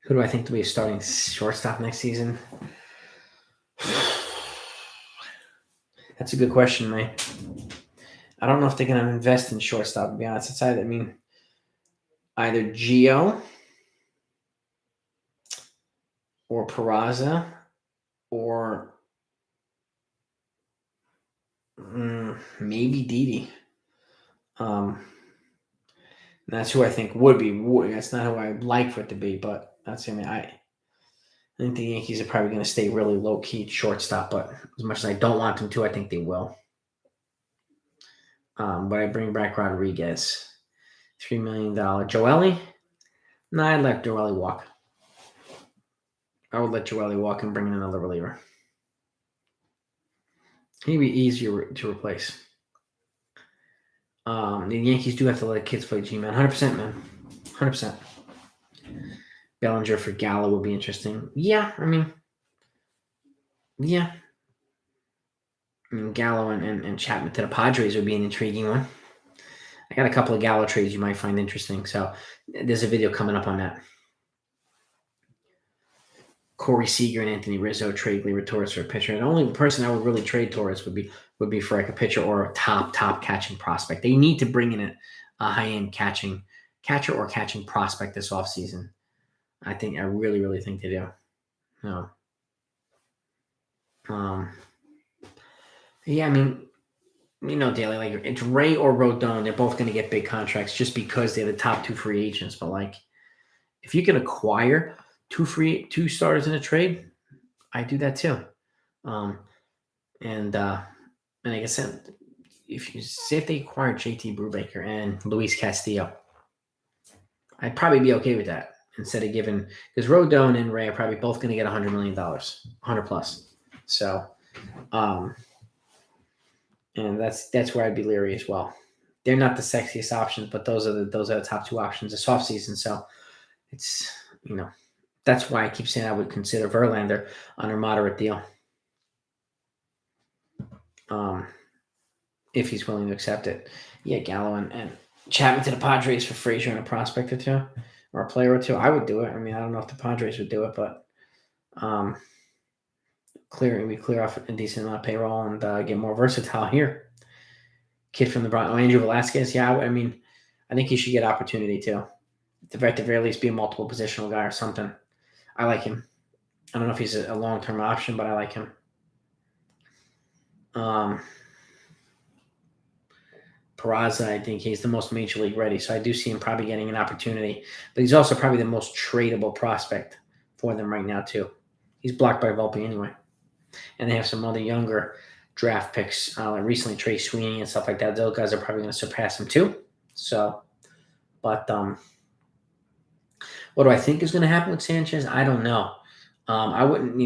Who do I think to be a starting shortstop next season? That's a good question, man. I don't know if they're going to invest in shortstop, to be honest. It's either Gio or Peraza or maybe Didi. That's who I think would be. That's not who I would like for it to be, but that's I think the Yankees are probably going to stay really low-key shortstop, but as much as I don't want them to, I think they will. But I bring back Rodriguez. $3 million. Joely? No, I'd let Joely walk. I would let Joely walk and bring in another reliever. He'd be easier to replace. The Yankees do have to let kids play G-Man. 100%, man. 100%. Bellinger for Gallo would be interesting. Yeah, Gallo and Chapman to the Padres would be an intriguing one. I got a couple of Gallo trades you might find interesting. So there's a video coming up on that. Corey Seager and Anthony Rizzo trade Gleyber Torres for a pitcher. The only person I would really trade Torres would be for like a pitcher or a top catching prospect. They need to bring in a high-end catcher or catching prospect this offseason. I really, really think they do. No. Yeah, Daly, like it's Ray or Rodon. They're both going to get big contracts just because they're the top 2 free agents. But like, if you can acquire 2 starters in a trade, I do that too. And like I said, if they acquire JT Brubaker and Luis Castillo, I'd probably be okay with that instead of giving, because Rodon and Ray are probably both going to get $100 million, 100 plus. So, And that's where I'd be leery as well. They're not the sexiest options, but those are the top two options this offseason. So it's, that's why I keep saying I would consider Verlander on a moderate deal. If he's willing to accept it. Yeah, Gallo and Chapman to the Padres for Frazier and a prospect or two, or a player or two. I would do it. I mean, I don't know if the Padres would do it, but we clear off a decent amount of payroll and get more versatile here. Kid from the Bronx, Andrew Velasquez. Yeah, I mean, I think he should get opportunity too. At the very least, be a multiple positional guy or something. I like him. I don't know if he's a long-term option, but I like him. Peraza, I think he's the most major league ready, so I do see him probably getting an opportunity. But he's also probably the most tradable prospect for them right now too. He's blocked by Volpe anyway, and they have some other younger draft picks, like recently Trey Sweeney and stuff like that. Those guys are probably going to surpass him too. So, but what do I think is going to happen with Sanchez? I don't know. I wouldn't,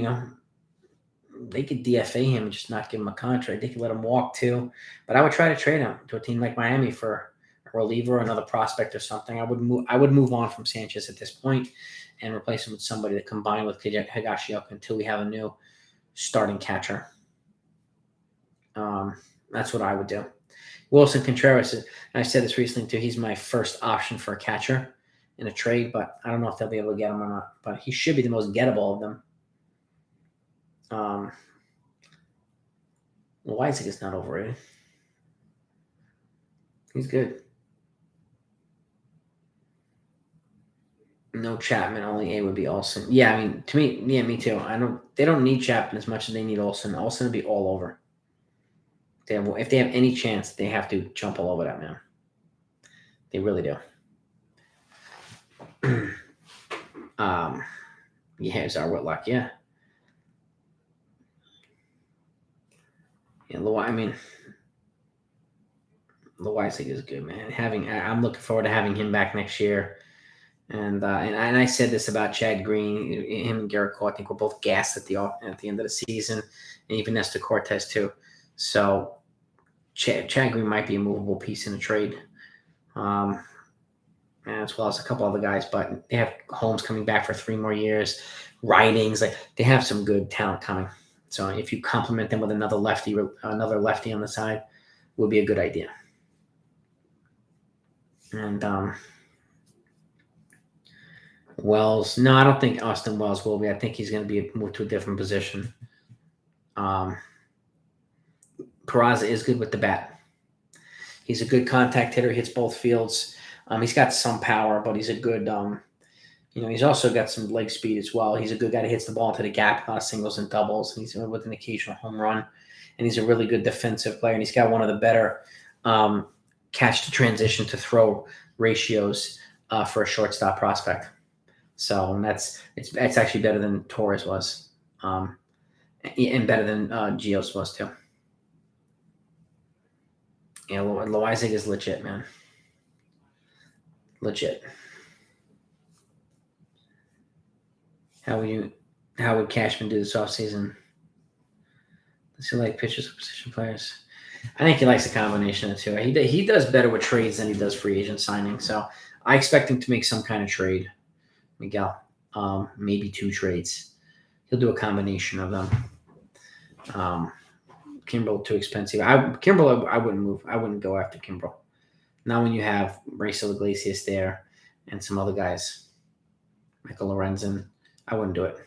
they could DFA him and just not give him a contract. They could let him walk too. But I would try to trade him to a team like Miami for a reliever or another prospect or something. I would move on from Sanchez at this point and replace him with somebody that combined with Higashioka until we have a new starting catcher. That's what I would do. Wilson Contreras, and I said this recently too, he's my first option for a catcher in a trade, but I don't know if they'll be able to get him or not. But he should be the most gettable of them. Weizsäcker is not overrated. He's good. No Chapman, only A would be Olsen. Yeah, I mean, to me, yeah, me too. They don't need Chapman as much as they need Olsen. Olsen would be all over. If they have any chance, they have to jump all over that man. They really do. Yeah, it's our Whitlock, yeah. Yeah, Weizsäcker is good, man. I'm looking forward to having him back next year. And I said this about Chad Green, him and Garrett Cole. I think we're both gassed at the end of the season, and even Nestor Cortez too. So Chad Green might be a movable piece in a trade, as well as a couple other guys. But they have Holmes coming back for 3 more years. Writings, like they have some good talent coming. So if you complement them with another lefty on the side, would be a good idea. And Wells, no, I don't think Austin Wells will be. I think he's going to be moved to a different position. Peraza is good with the bat. He's a good contact hitter. Hits both fields. He's got some power, but he's a good. He's also got some leg speed as well. He's a good guy that hits the ball into the gap, a lot of singles and doubles. And he's with an occasional home run, and he's a really good defensive player. And he's got one of the better catch to transition to throw ratios for a shortstop prospect. So it's actually better than Torres was, and better than Gios was too. Yeah, Weizsäcker is legit, man. Legit. How would Cashman do this offseason? Does he like pitchers or position players? I think he likes a combination of the two. He does better with trades than he does free agent signing. So I expect him to make some kind of trade, Miguel. Maybe 2 trades. He'll do a combination of them. Kimbrel too expensive. Kimbrel, I wouldn't move. I wouldn't go after Kimbrel. Not when you have Racel Iglesias there and some other guys. Michael Lorenzen. I wouldn't do it.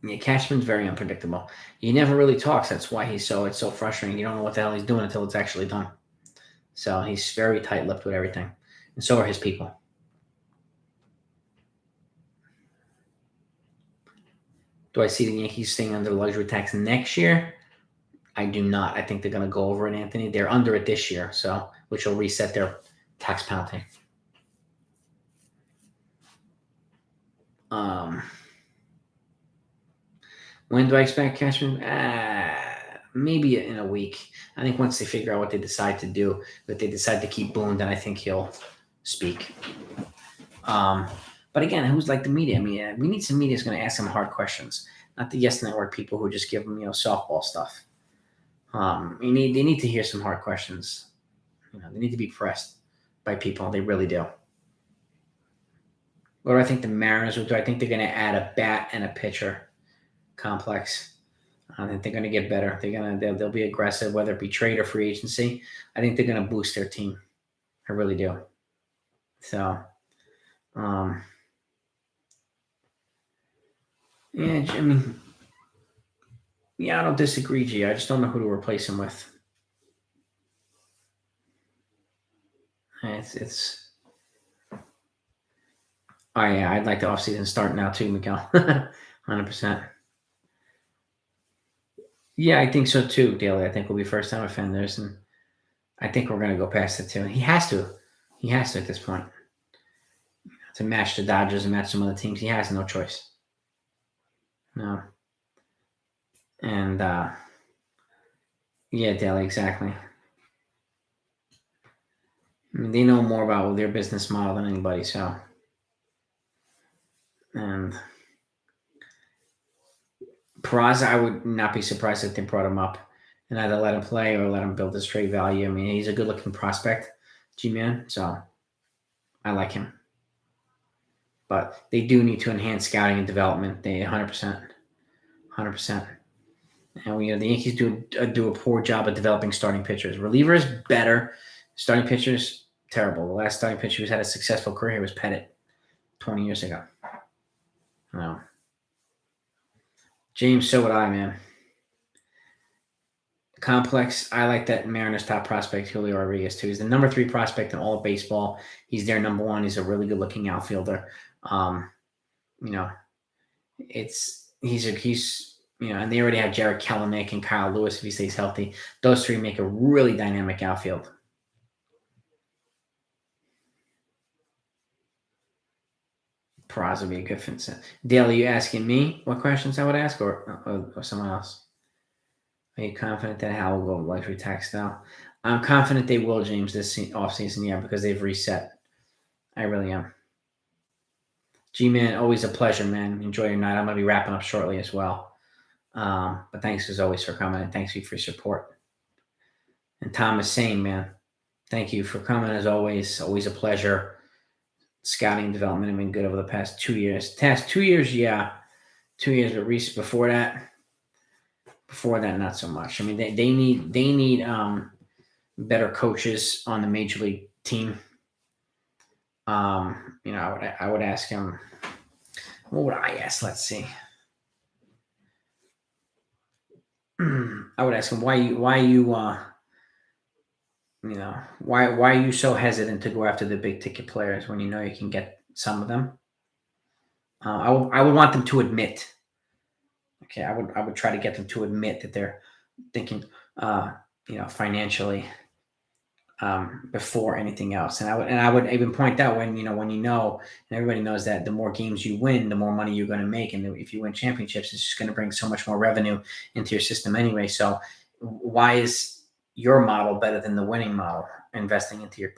Yeah, Cashman's very unpredictable. He never really talks. That's why it's so frustrating. You don't know what the hell he's doing until it's actually done. So he's very tight-lipped with everything. And so are his people. Do I see the Yankees staying under the luxury tax next year? I do not. I think they're going to go over it, Anthony. They're under it this year, which will reset their tax penalty. When do I expect Cashman? Maybe in a week. I think once they figure out what they decide to do, if they decide to keep Boone, then I think he'll speak. But But again, who's like the media? I mean, we need some media that's going to ask some hard questions, not the Yes Network people who just give them, softball stuff. They need to hear some hard questions. They need to be pressed by people. They really do. What do I think the Mariners will do? I think they're going to add a bat and a pitcher complex. I think they're going to get better. They'll be aggressive, whether it be trade or free agency. I think they're going to boost their team. I really do. So, yeah, I mean, yeah, I don't disagree, G. I just don't know who to replace him with. It's. Oh yeah, I'd like the offseason start now too, Miguel. 100%. Yeah, I think so too, Daly. I think we'll be first time offenders, and I think we're going to go past it too. He has to. He has to at this point to match the Dodgers and match some other teams. He has no choice. No. And yeah, Daly, exactly. I mean, they know more about their business model than anybody. So, and Peraza, I would not be surprised if they brought him up and either let him play or let him build his trade value. I mean, he's a good-looking prospect, G-Man, so I like him. But they do need to enhance scouting and development. They 100%. 100%. And the Yankees do a poor job of developing starting pitchers. Relievers, better. Starting pitchers, terrible. The last starting pitcher who's had a successful career was Pettit 20 years ago. No. James, so would I, man. Complex. I like that Mariners top prospect, Julio Rodriguez, too. He's the number 3 prospect in all of baseball. He's their number 1. He's a really good-looking outfielder. He's and they already have Jared Kelenic and Kyle Lewis if he stays healthy. Those 3 make a really dynamic outfield. Peraza would be a good fit. Dale, you asking me what questions I would ask or someone else? Are you confident that Hal will go luxury tax now? I'm confident they will, James, this offseason, yeah, because they've reset. I really am. G-Man, always a pleasure, man. Enjoy your night. I'm going to be wrapping up shortly as well. But thanks as always for coming, and thanks for your support. And Thomas, same, man. Thank you for coming as always. Always a pleasure. Scouting and development have been good over the past 2 years. Past 2 years, yeah. 2 years, but before that, not so much. I mean, they need better coaches on the major league team. I would ask him. What would I ask? Let's see. I would ask him why are you so hesitant to go after the big ticket players when you know you can get some of them? I would want them to admit. Okay, I would try to get them to admit that they're thinking, financially before anything else. And I would even point out when and everybody knows that the more games you win, the more money you're going to make, and if you win championships, it's just going to bring so much more revenue into your system anyway. So why is your model better than the winning model? Investing into your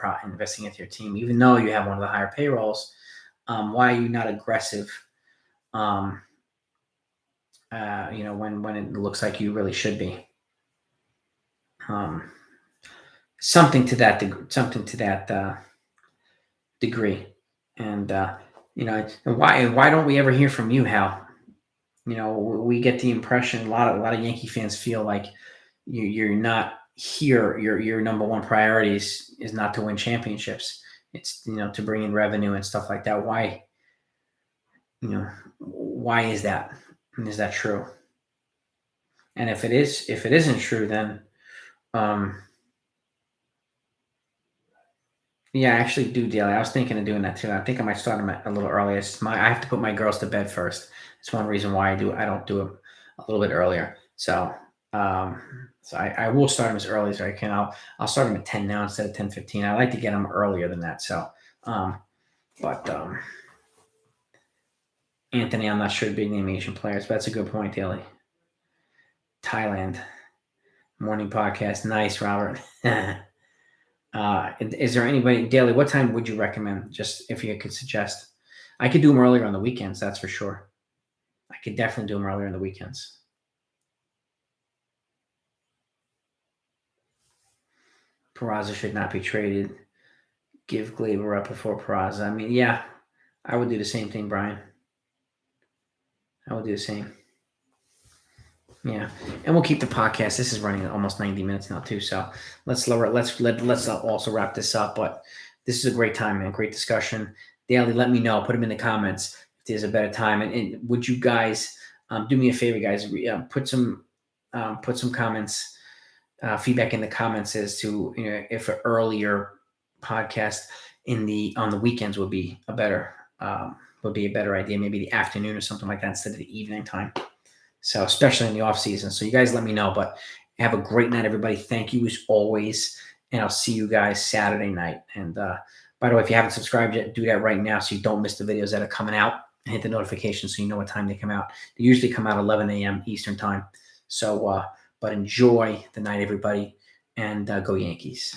team, even though you have one of the higher payrolls, why are you not aggressive? When it looks like you really should be. Something to that degree, and why don't we ever hear from you, Hal? We get the impression a lot of Yankee fans feel like you're not here. Your number 1 priority is not to win championships. It's to bring in revenue and stuff like that. Why? Why is that? And is that true? And if it isn't true, then yeah, I actually do, Daily. I was thinking of doing that too. I think I might start them a little earlier. I have to put my girls to bed first. That's one reason why I don't do it a little bit earlier. So, I will start them as early as I can. I'll start them at 10 now instead of 10:15. I like to get them earlier than that. So, Anthony, I'm not sure big name Asian players, but that's a good point, Daily. Thailand morning podcast. Nice, Robert. Is there anybody, Daily, what time would you recommend? Just if you could suggest. I could do them earlier on the weekends. That's for sure. I could definitely do them earlier on the weekends. Peraza should not be traded. Give Glaber up before Peraza. I mean, yeah, I would do the same thing, Brian. I would do the same. Yeah, and we'll keep the podcast. This is running almost 90 minutes now too, so let's also wrap this up. But this is a great time, man. Great discussion. Daly, let me know. Put them in the comments if there's a better time. And would you guys do me a favor, guys? Put some comments, feedback in the comments as to if an earlier podcast on the weekends would be a better idea. Maybe the afternoon or something like that instead of the evening time. So especially in the off season. So you guys let me know, but have a great night, everybody. Thank you as always. And I'll see you guys Saturday night. And by the way, if you haven't subscribed yet, do that right now so you don't miss the videos that are coming out, and hit the notification so you know what time they come out. They usually come out 11 a.m. Eastern time. So, but enjoy the night, everybody, and go Yankees.